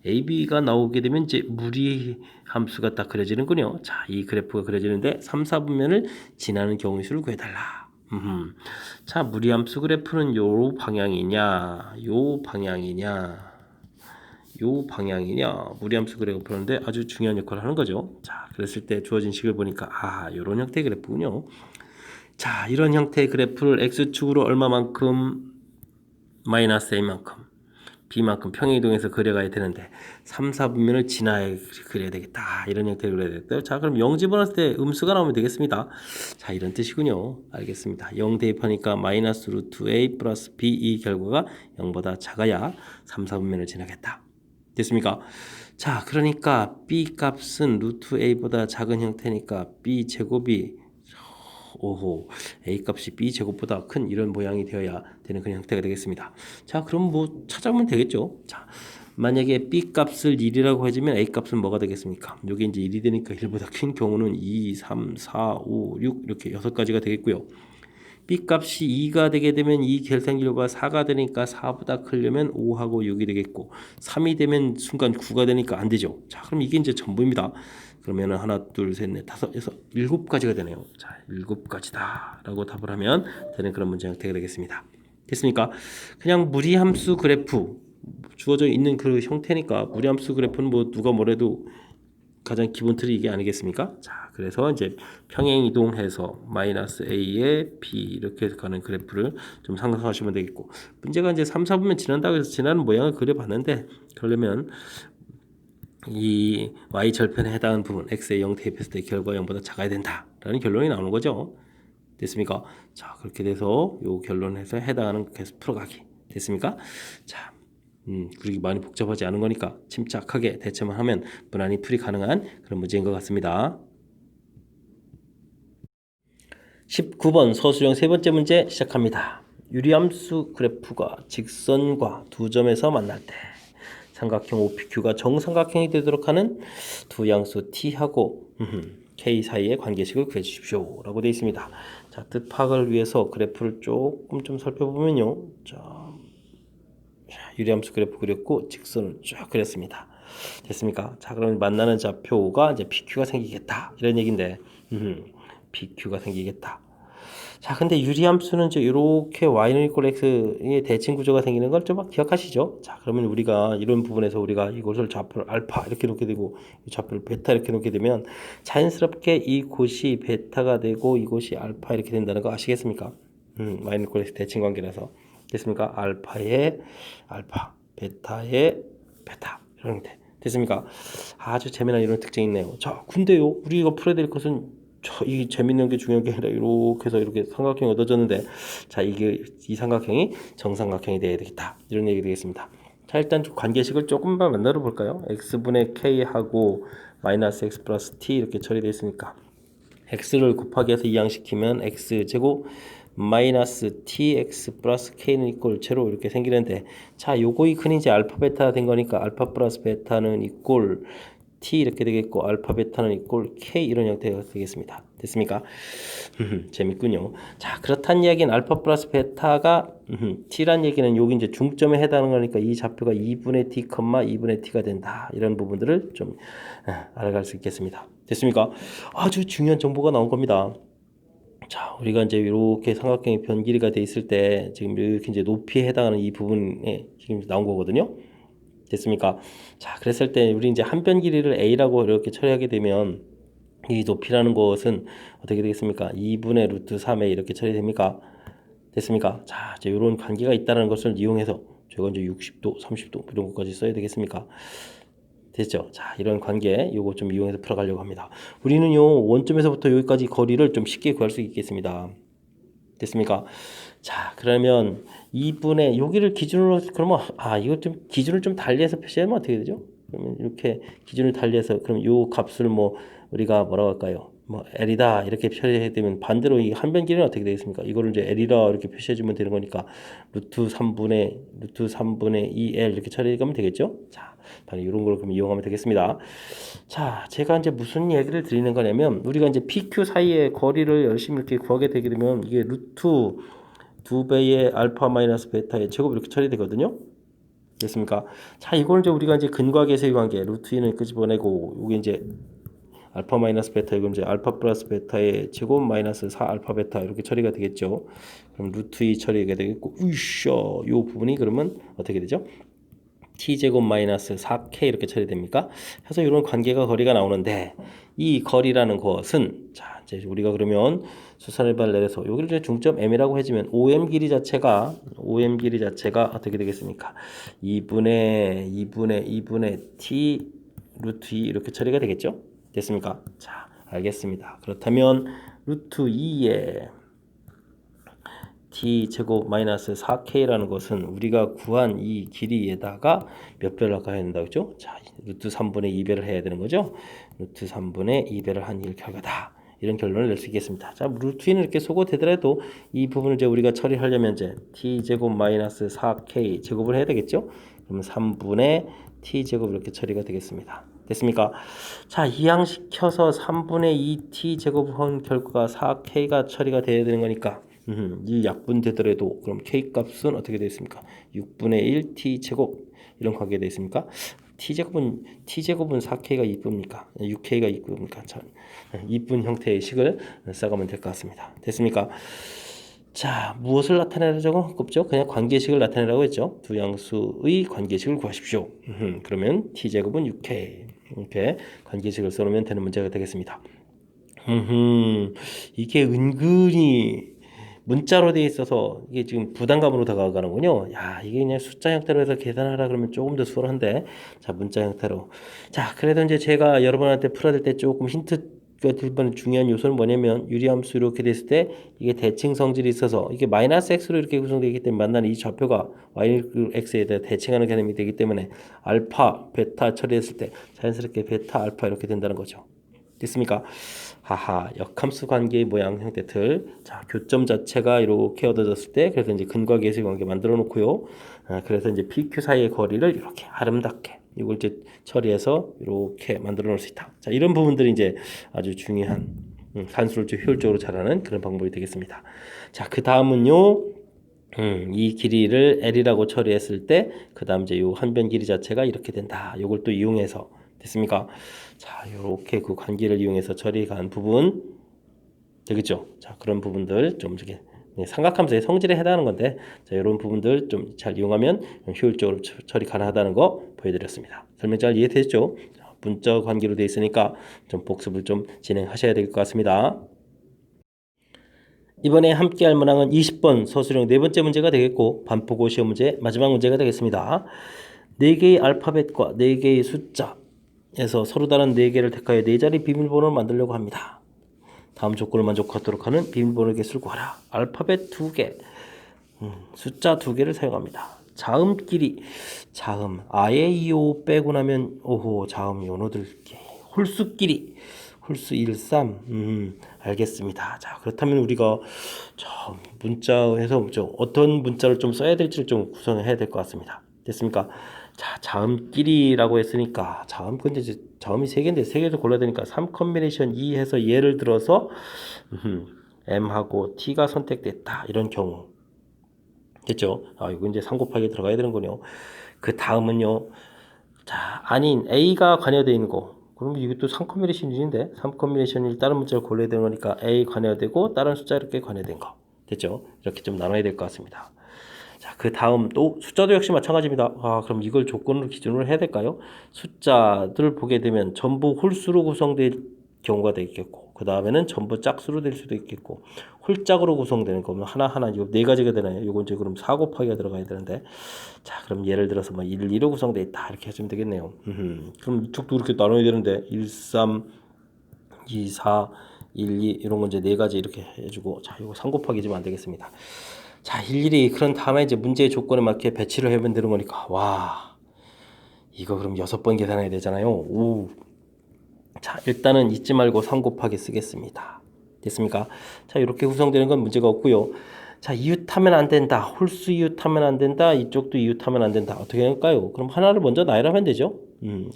AB가 나오게 되면 이제 무리 함수가 딱 그려지는군요. 자, 이 그래프가 그려지는데 3, 4분면을 지나는 경우의 수를 구해달라. 자, 무리 함수 그래프는 요 방향이냐, 요 방향이냐, 요 방향이냐, 무리 함수 그래프 푸는데 아주 중요한 역할을 하는 거죠. 자, 그랬을 때 주어진 식을 보니까 요런 형태의 그래프군요. 자, 이런 형태의 그래프를 x축으로 얼마만큼 마이너스 a만큼 b만큼 평행이동해서 그려가야 되는데 3, 4분면을 지나야 그려야 되겠다. 이런 형태로 그려야 되겠다. 자, 그럼 0 집어넣었을 때 음수가 나오면 되겠습니다. 자, 이런 뜻이군요. 알겠습니다. 0 대입하니까 마이너스 루트 a 플러스 b 이 결과가 0보다 작아야 3, 4분면을 지나겠다. 됐습니까? 자, 그러니까 b 값은 루트 a보다 작은 형태니까 b 제곱이 오호 a 값이 b 제곱보다 큰 이런 모양이 되어야 되는 그런 형태가 되겠습니다. 자, 그럼 뭐 찾아보면 되겠죠. 자, 만약에 b 값을 1이라고 해주면 a 값은 뭐가 되겠습니까? 여기 이제 1이 되니까 1보다 큰 경우는 2, 3, 4, 5, 6 이렇게 6가지가 되겠고요. b 값이 2가 되게 되면 이 결산결과 4가 되니까 4보다 크려면 5하고 6이 되겠고 3이 되면 순간 9가 되니까 안 되죠. 자, 그럼 이게 이제 전부입니다. 그러면은 하나, 둘, 셋, 넷, 다섯, 여섯, 7가지가 되네요. 자, 7가지다라고 답을 하면 되는 그런 문제 형태가 되겠습니다. 됐습니까? 그냥 무리함수 그래프 주어져 있는 그 형태니까 무리함수 그래프는 뭐 누가 뭐래도 가장 기본 틀이 이게 아니겠습니까? 자, 그래서 이제 평행 이동해서 마이너스 a에 b 이렇게 가는 그래프를 좀 상상하시면 되겠고, 문제가 이제 3, 4분면 지난다고 해서 지나는 모양을 그려봤는데, 그러려면 이 y 절편에 해당하는 부분 x의 0 대입했을 때 결과 0보다 작아야 된다라는 결론이 나오는 거죠. 됐습니까? 자, 그렇게 돼서 요 결론에서 해당하는 계속 풀어가기 됐습니까? 자, 그렇게 많이 복잡하지 않은 거니까 침착하게 대처만 하면 무난히 풀이 가능한 그런 문제인 것 같습니다. 19번 서술형 세 번째 문제 시작합니다. 유리함수 그래프가 직선과 두 점에서 만날 때 삼각형 OPQ가 정삼각형이 되도록 하는 두 양수 T하고 K 사이의 관계식을 구해주십시오 라고 되어 있습니다. 자, 뜻 파악을 위해서 그래프를 조금 좀 살펴보면요. 자, 유리함수 그래프 그렸고 직선을 쭉 그렸습니다. 됐습니까? 자, 그럼 만나는 좌표가 이제 PQ가 생기겠다 이런 얘기인데 PQ가 생기겠다. 자, 근데 유리함수는 이제 이렇게 y는 equal x의 대칭 구조가 생기는 걸 좀 기억하시죠? 자, 그러면 우리가 이런 부분에서 우리가 이곳을 좌표를 알파 이렇게 놓게 되고 좌표를 베타 이렇게 놓게 되면 자연스럽게 이곳이 베타가 되고 이곳이 알파 이렇게 된다는 거 아시겠습니까? y는 equal x 대칭 관계라서 됐습니까? 알파의 알파, 베타의 베타 이런 형태 됐습니까? 아주 재미난 이런 특징이 있네요. 자, 근데요, 우리가 풀어야 될 것은 이 재밌는 게 중요한 게 아니라 이렇게 해서 이렇게 삼각형이 얻어졌는데, 자, 이게 이 삼각형이 정삼각형이 돼야 되겠다 이런 얘기 되겠습니다. 자, 일단 관계식을 조금만 만들어 볼까요? x분의 k하고 마이너스 x 플러스 t 이렇게 처리되어 있으니까 x를 곱하기 해서 이항시키면 x제곱 마이너스 tx 플러스 k는 이꼴 제로 이렇게 생기는데, 자, 요거이 근이제 알파 베타 된 거니까 알파 플러스 베타는 이꼴 t 이렇게 되겠고 알파 베타는 이꼴 k 이런 형태가 되겠습니다. 됐습니까? 재밌군요. 자, 그렇다는 이야기는 알파 플러스 베타가 t란 얘기는 여기 이제 중점에 해당하는 거니까 이 좌표가 2분의 t, 2분의 t가 된다. 이런 부분들을 좀 알아갈 수 있겠습니다. 됐습니까? 아주 중요한 정보가 나온 겁니다. 자, 우리가 이제 이렇게 삼각형이 변길이가 돼 있을 때 지금 이렇게 이제 높이에 해당하는 이 부분에 지금 나온 거거든요. 됐습니까? 자, 그랬을 때 우리 이제 한 변 길이를 a라고 이렇게 처리하게 되면 이 높이라는 것은 어떻게 되겠습니까? 2분의 루트 3에 이렇게 처리됩니까? 됐습니까? 자, 이제 이런 관계가 있다는 것을 이용해서 저희가 이제 60도, 30도 이런 것까지 써야 되겠습니까? 됐죠? 자, 이런 관계 요거 좀 이용해서 풀어가려고 합니다. 우리는요, 원점에서부터 여기까지 거리를 좀 쉽게 구할 수 있겠습니다. 됐습니까? 자, 그러면 2분의 여기를 기준으로 그러면 이거 좀 기준을 좀 달리해서 표시하면 어떻게 되죠? 그러면 이렇게 기준을 달리해서 그럼 요 값을 뭐 우리가 뭐라고 할까요? 뭐 L이다 이렇게 표시해 되면 반대로 이 한 변 길이는 어떻게 되겠습니까? 이거를 이제 L이라 이렇게 표시해 주면 되는 거니까 루트 3분의 2L 이렇게 처리하면 되겠죠? 자, 바로 이런 걸 그럼 이용하면 되겠습니다. 자, 제가 이제 무슨 얘기를 드리는 거냐면 우리가 이제 PQ 사이의 거리를 열심히 이렇게 구하게 되게 되면 이게 루트 2배의 알파 마이너스 베타의 제곱 이렇게 처리되거든요. 됐습니까? 자, 이걸 이제 우리가 이제 근과 계수의 관계 루트 2는 끄집어내고 여기 이제 알파 마이너스 베타 이건 이제 알파 플러스 베타의 제곱 마이너스 4 알파 베타 이렇게 처리가 되겠죠. 그럼 루트 2 처리가 되겠고 으쌰 요 부분이 그러면 어떻게 되죠? t제곱 마이너스 4k 이렇게 처리됩니까? 해서 이런 관계가 거리가 나오는데 이 거리라는 것은 자, 이제 우리가 그러면 수선일반을 내려서 여기를 이제 중점 m이라고 해주면 OM 길이 자체가 어떻게 되겠습니까? 2분의 t 루트 2 이렇게 처리가 되겠죠? 됐습니까? 자, 알겠습니다. 그렇다면 루트 2에 t제곱 마이너스 4k라는 것은 우리가 구한 이 길이에다가 몇 배를 가야 된다고 했죠? 자, 루트 3분의 2배를 해야 되는 거죠? 루트 3분의 2배를 한 일 결과다. 이런 결론을 낼 수 있겠습니다. 자, 루트 2는 이렇게 소거되더라도 이 부분을 이제 우리가 처리하려면 이제 t제곱 마이너스 4k 제곱을 해야 되겠죠? 그러면 3분의 t제곱 이렇게 처리가 되겠습니다. 됐습니까? 자, 이항시켜서 3분의 2t 제곱한 결과가 4k가 처리가 돼야 되는 거니까 이 약분되더라도 그럼 k 값은 어떻게 되어 있습니까? 6분의 1 t 제곱 이런 관계가 되어 있습니까? t제곱은 4k가 이쁩니까? 6k가 이쁩니까? 전 이쁜 형태의 식을 써가면 될 것 같습니다. 됐습니까? 자, 무엇을 나타내라고 했죠? 그냥 관계식을 나타내라고 했죠. 두 양수의 관계식을 구하십시오. 그러면 t제곱은 6k 이렇게 관계식을 써놓으면 되는 문제가 되겠습니다. 이게 은근히 문자로 되어 있어서 이게 지금 부담감으로 다가가는군요. 야, 이게 그냥 숫자 형태로 해서 계산하라 그러면 조금 더 수월한데, 자, 문자 형태로. 자, 그래도 이제 제가 여러분한테 풀어줄 때 조금 힌트가 될 뻔한 중요한 요소는 뭐냐면 유리함수 이렇게 됐을 때 이게 대칭 성질이 있어서 이게 마이너스 x로 이렇게 구성되기 때문에 만나는 이 좌표가 yx에 대해 대칭하는 개념이 되기 때문에 알파, 베타 처리했을 때 자연스럽게 베타, 알파 이렇게 된다는 거죠. 됐습니까? 하하, 역함수 관계의 모양 형태들. 자, 교점 자체가 이렇게 얻어졌을 때 그래서 이제 근과 계수의 관계 만들어 놓고요. 그래서 이제 PQ 사이의 거리를 이렇게 아름답게 이걸 이제 처리해서 이렇게 만들어 놓을 수 있다. 자, 이런 부분들이 이제 아주 중요한 산수를 좀 효율적으로 잘하는 그런 방법이 되겠습니다. 자, 그 다음은요. 이 길이를 L이라고 처리했을 때 그 다음 이제 요 한 변 길이 자체가 이렇게 된다. 요걸 또 이용해서 됐습니까? 자, 요렇게 그 관계를 이용해서 처리한 부분 되겠죠? 자, 그런 부분들 좀 이렇게 삼각함수의 성질에 해당하는 건데, 자, 이런 부분들 좀 잘 이용하면 효율적으로 처리 가능하다는 거 보여드렸습니다. 설명 잘 이해되셨죠? 문자 관계로 되어 있으니까 좀 복습을 좀 진행하셔야 될 것 같습니다. 이번에 함께 할 문항은 20번 서술형 네 번째 문제가 되겠고 반포고 시험 문제 마지막 문제가 되겠습니다. 4개의 알파벳과 4개의 숫자에서 서로 다른 4개를 택하여 4자리 비밀번호를 만들려고 합니다. 다음 조건을 만족하도록 하는 비밀번호 개수를 구하라. 알파벳 2개, 숫자 2개를 사용합니다. 자음끼리, 자음, 아예 이오 빼고 나면 오호 자음 요노들 홀수끼리, 홀수 1, 3, 알겠습니다. 자, 그렇다면 우리가 문자에서 좀 어떤 문자를 좀 써야 될지를 좀 구성해야 될 것 같습니다. 됐습니까? 자, 자음끼리라고 했으니까 근데 이제 자음이 3개인데 3개도 골라야 되니까 3 컨비네이션 2 해서 예를 들어서 M하고 T가 선택됐다. 이런 경우. 됐죠? 이거 이제 3 곱하기 들어가야 되는군요. 그 다음은요. 자, 아닌 A가 관여되어 있는 거. 그럼 이것도 3 컨비네이션인데 3 컨비네이션이 다른 문자를 골라야 되는 거니까 A 관여되고 다른 숫자 이렇게 관여된 거. 됐죠? 이렇게 좀 나눠야 될 것 같습니다. 자, 그 다음 또 숫자도 역시 마찬가지입니다. 그럼 이걸 조건으로 기준으로 해야 될까요? 숫자들 보게 되면 전부 홀수로 구성될 경우가 되겠고 그 다음에는 전부 짝수로 될 수도 있겠고 홀짝으로 구성되는 거면 하나하나 요 4가지가 되나요? 요건 이제 그럼 4 곱하기가 들어가야 되는데 자, 그럼 예를 들어서 뭐 1, 2로 구성되어 있다 이렇게 하시면 되겠네요. 그럼 이쪽도 이렇게 나눠야 되는데 1, 3, 2, 4, 1, 2 이런 거 이제 4가지 이렇게 해주고 자, 요거 3 곱하기지면 안 되겠습니다. 자, 일일이 그런 다음에 이제 문제의 조건에 맞게 배치를 해보면 되는 거니까 와, 이거 그럼 6번 계산해야 되잖아요. 오. 자, 일단은 잊지 말고 3 곱하기 쓰겠습니다. 됐습니까? 자, 이렇게 구성되는 건 문제가 없고요. 자, 이웃하면 안 된다. 홀수 이웃하면 안 된다. 이쪽도 이웃하면 안 된다. 어떻게 할까요? 그럼 하나를 먼저 나열하면 되죠.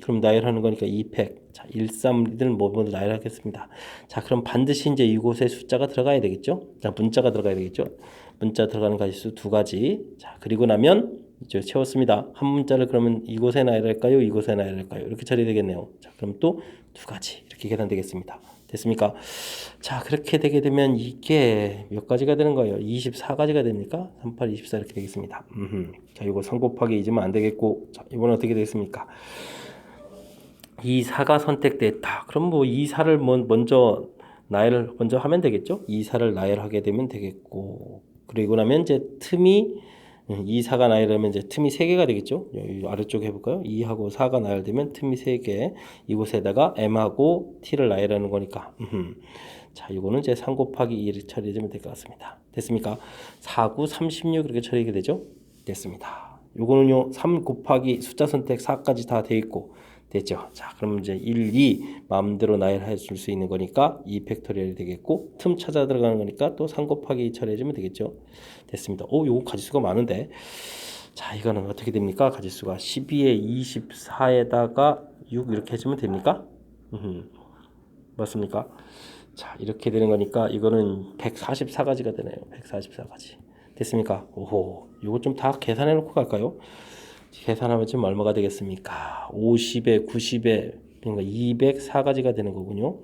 그럼 나열하는 거니까 2팩. 자, 1, 3을 먼저 나열하겠습니다. 자, 그럼 반드시 이제 이곳에 숫자가 들어가야 되겠죠. 자, 문자가 들어가야 되겠죠. 문자 들어가는 가지수 2가지. 자, 그리고 나면 이제 채웠습니다. 한 문자를 그러면 이곳에 나열할까요? 이곳에 나열할까요? 이렇게 처리되겠네요. 자, 그럼 또 2가지 이렇게 계산되겠습니다. 됐습니까? 자, 그렇게 되게 되면 이게 몇 가지가 되는 거예요? 24가지가 됩니까? 38, 24 이렇게 되겠습니다. 자, 이거 3 곱하기 잊으면 안 되겠고, 자, 이번엔 어떻게 되겠습니까? 2사가 선택됐다. 그럼 뭐 2사를 먼저 나열을 먼저 하면 되겠죠? 2사를 나열하게 되면 되겠고, 그리고 나면 이제 틈이 2, 4가 나열되면 이제 틈이 3개가 되겠죠. 여기 아래쪽에 해볼까요? 2하고 4가 나열되면 틈이 3개. 이곳에다가 m하고 t를 나열하는 거니까. 자, 이거는 이제 3 곱하기 2를 처리해주면 될 것 같습니다. 됐습니까? 4, 9, 36 이렇게 처리하게 되죠. 됐습니다. 요거는요 3 곱하기 숫자 선택 4까지 다 돼 있고 됐죠. 자, 그럼 이제 1, 2 마음대로 나열해 줄 수 있는 거니까 2 팩토리얼이 되겠고 틈 찾아 들어가는 거니까 또 3 곱하기 2 처리해 주면 되겠죠. 됐습니다. 요거 가지수가 많은데 자, 이거는 어떻게 됩니까? 가지수가 12에 24에다가 6 이렇게 해주면 됩니까? 맞습니까? 자, 이렇게 되는 거니까 이거는 144가지가 되네요. 144가지. 됐습니까? 오호, 이거 좀 다 계산해 놓고 갈까요? 계산하면 지금 얼마가 되겠습니까? 50에 90에 그러니까 204가지가 되는 거군요.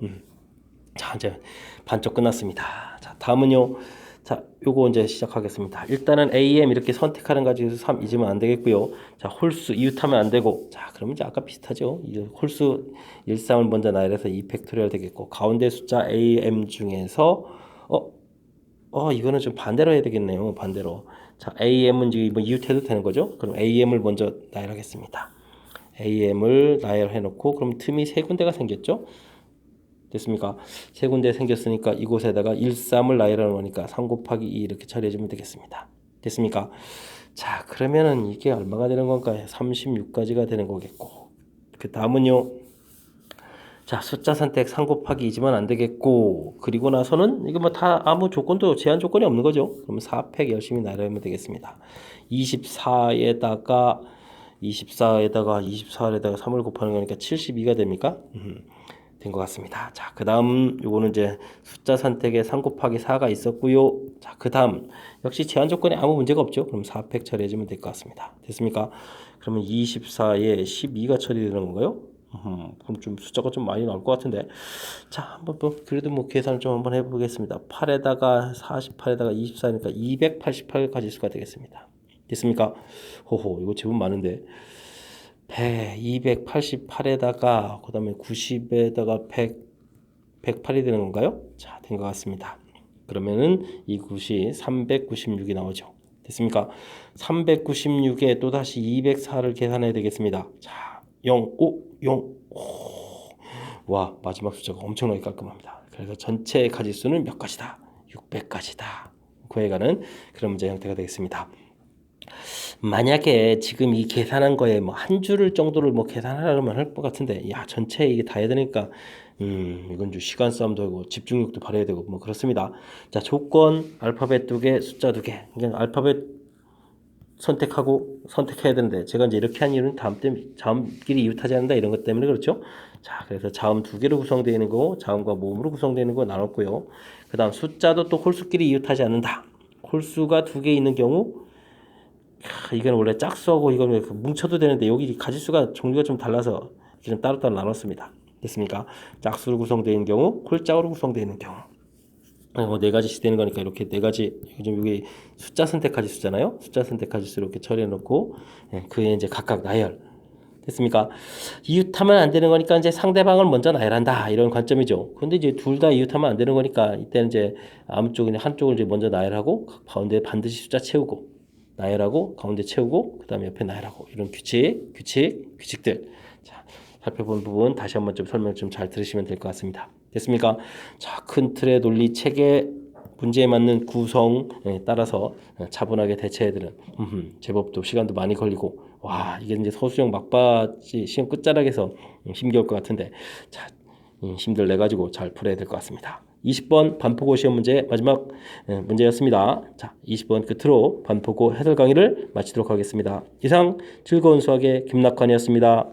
자, 이제 반쪽 끝났습니다. 자, 다음은요. 자, 요거 이제 시작하겠습니다. 일단은 AM 이렇게 선택하는 가지고 3 잊으면 안 되겠고요. 자, 홀수 이웃하면 안 되고. 자, 그러면 이제 아까 비슷하죠. 이 홀수 1, 3을 먼저 나열해서 2 팩토리얼 되겠고 가운데 숫자 AM 중에서 이거는 좀 반대로 해야 되겠네요. 반대로. 자, AM은 지금 뭐 이웃해도 되는 거죠? 그럼 AM을 먼저 나열하겠습니다. AM을 나열해 놓고 그럼 틈이 3군데가 생겼죠? 됐습니까? 3군데 생겼으니까 이곳에다가 1, 3을 나열하는 거니까 3 곱하기 2 이렇게 처리해 주면 되겠습니다. 됐습니까? 자, 그러면은 이게 얼마가 되는 건가요? 36가지가 되는 거겠고. 그 다음은요. 자, 숫자 선택 3 곱하기 2지만 안 되겠고, 그리고 나서는 이거 뭐 다 아무 조건도 제한 조건이 없는 거죠. 그럼 4팩 열심히 나열하면 되겠습니다. 24에다가 3을 곱하는 거니까 72가 됩니까? 된 것 같습니다. 자, 그 다음 요거는 이제 숫자 선택에 3 곱하기 4가 있었고요. 자, 그 다음 역시 제한 조건에 아무 문제가 없죠. 그럼 4팩 처리해주면 될 것 같습니다. 됐습니까? 그러면 24에 12가 처리되는 건가요? 그럼 좀 숫자가 좀 많이 나올 것 같은데. 자, 한번 뭐 그래도 뭐 계산을 좀 한번 해보겠습니다. 8에다가 48에다가 24니까 288 가지수가 되겠습니다. 됐습니까? 호호, 이거 제법 많은데. 288에다가 그 다음에 90에다가 108이 되는 건가요? 자, 된 것 같습니다. 그러면은 이 굿이 396이 나오죠. 됐습니까? 396에 또다시 204를 계산해야 되겠습니다. 자, 0, 5, 0, 5. 와, 마지막 숫자가 엄청나게 깔끔합니다. 그래서 전체 가지수는 몇 가지다? 600가지다. 그에 관한 그런 문제 형태가 되겠습니다. 만약에 지금 이 계산한 거에 뭐 한 줄을 정도를 뭐 계산하려면 할 것 같은데, 야, 전체 이게 다 해야 되니까, 이건 좀 시간 싸움도 하고 집중력도 발휘해야 되고 뭐 그렇습니다. 자, 조건 알파벳 2개, 숫자 2개. 그냥 알파벳 선택해야 되는데 제가 이제 이렇게 한 이유는 자음끼리 이웃하지 않는다 이런 것 때문에 그렇죠. 자, 그래서 자음 2개로 구성되어 있는 거, 자음과 모음으로 구성되어 있는 거 나눴고요. 그 다음 숫자도 또 홀수끼리 이웃하지 않는다. 홀수가 2개 있는 경우, 이건 원래 짝수하고 이거는 뭉쳐도 되는데 여기 가지수가 종류가 좀 달라서 좀 따로따로 나눴습니다. 됐습니까? 짝수로 구성되어 있는 경우, 홀짝으로 구성되어 있는 경우. 네 가지씩 되는 거니까 이렇게 네 가지, 요즘 여기 숫자 선택 가지수잖아요. 숫자 선택 가지수 이렇게 처리해 놓고, 그에 이제 각각 나열. 됐습니까? 이웃하면 안 되는 거니까 이제 상대방을 먼저 나열한다. 이런 관점이죠. 근데 이제 둘 다 이웃하면 안 되는 거니까 이때는 이제 아무 쪽이나 한쪽을 이제 먼저 나열하고 가운데 반드시 숫자 채우고 나열하고 가운데 채우고 그다음에 옆에 나열하고 이런 규칙들. 자, 살펴본 부분 다시 한번 좀 설명 좀 잘 들으시면 될 것 같습니다. 됐습니까? 자, 큰 틀의 논리 체계 문제에 맞는 구성에 따라서 차분하게 대처해야 되는 제법 또 시간도 많이 걸리고 와, 이게 이제 서술형 막바지 시험 끝자락에서 힘겨울 것 같은데 자, 힘들 내 가지고 잘 풀어야 될 것 같습니다. 20번 반포고 시험 문제 마지막 문제였습니다. 자, 20번 끝으로 반포고 해설 강의를 마치도록 하겠습니다. 이상 즐거운 수학의 김낙환이었습니다.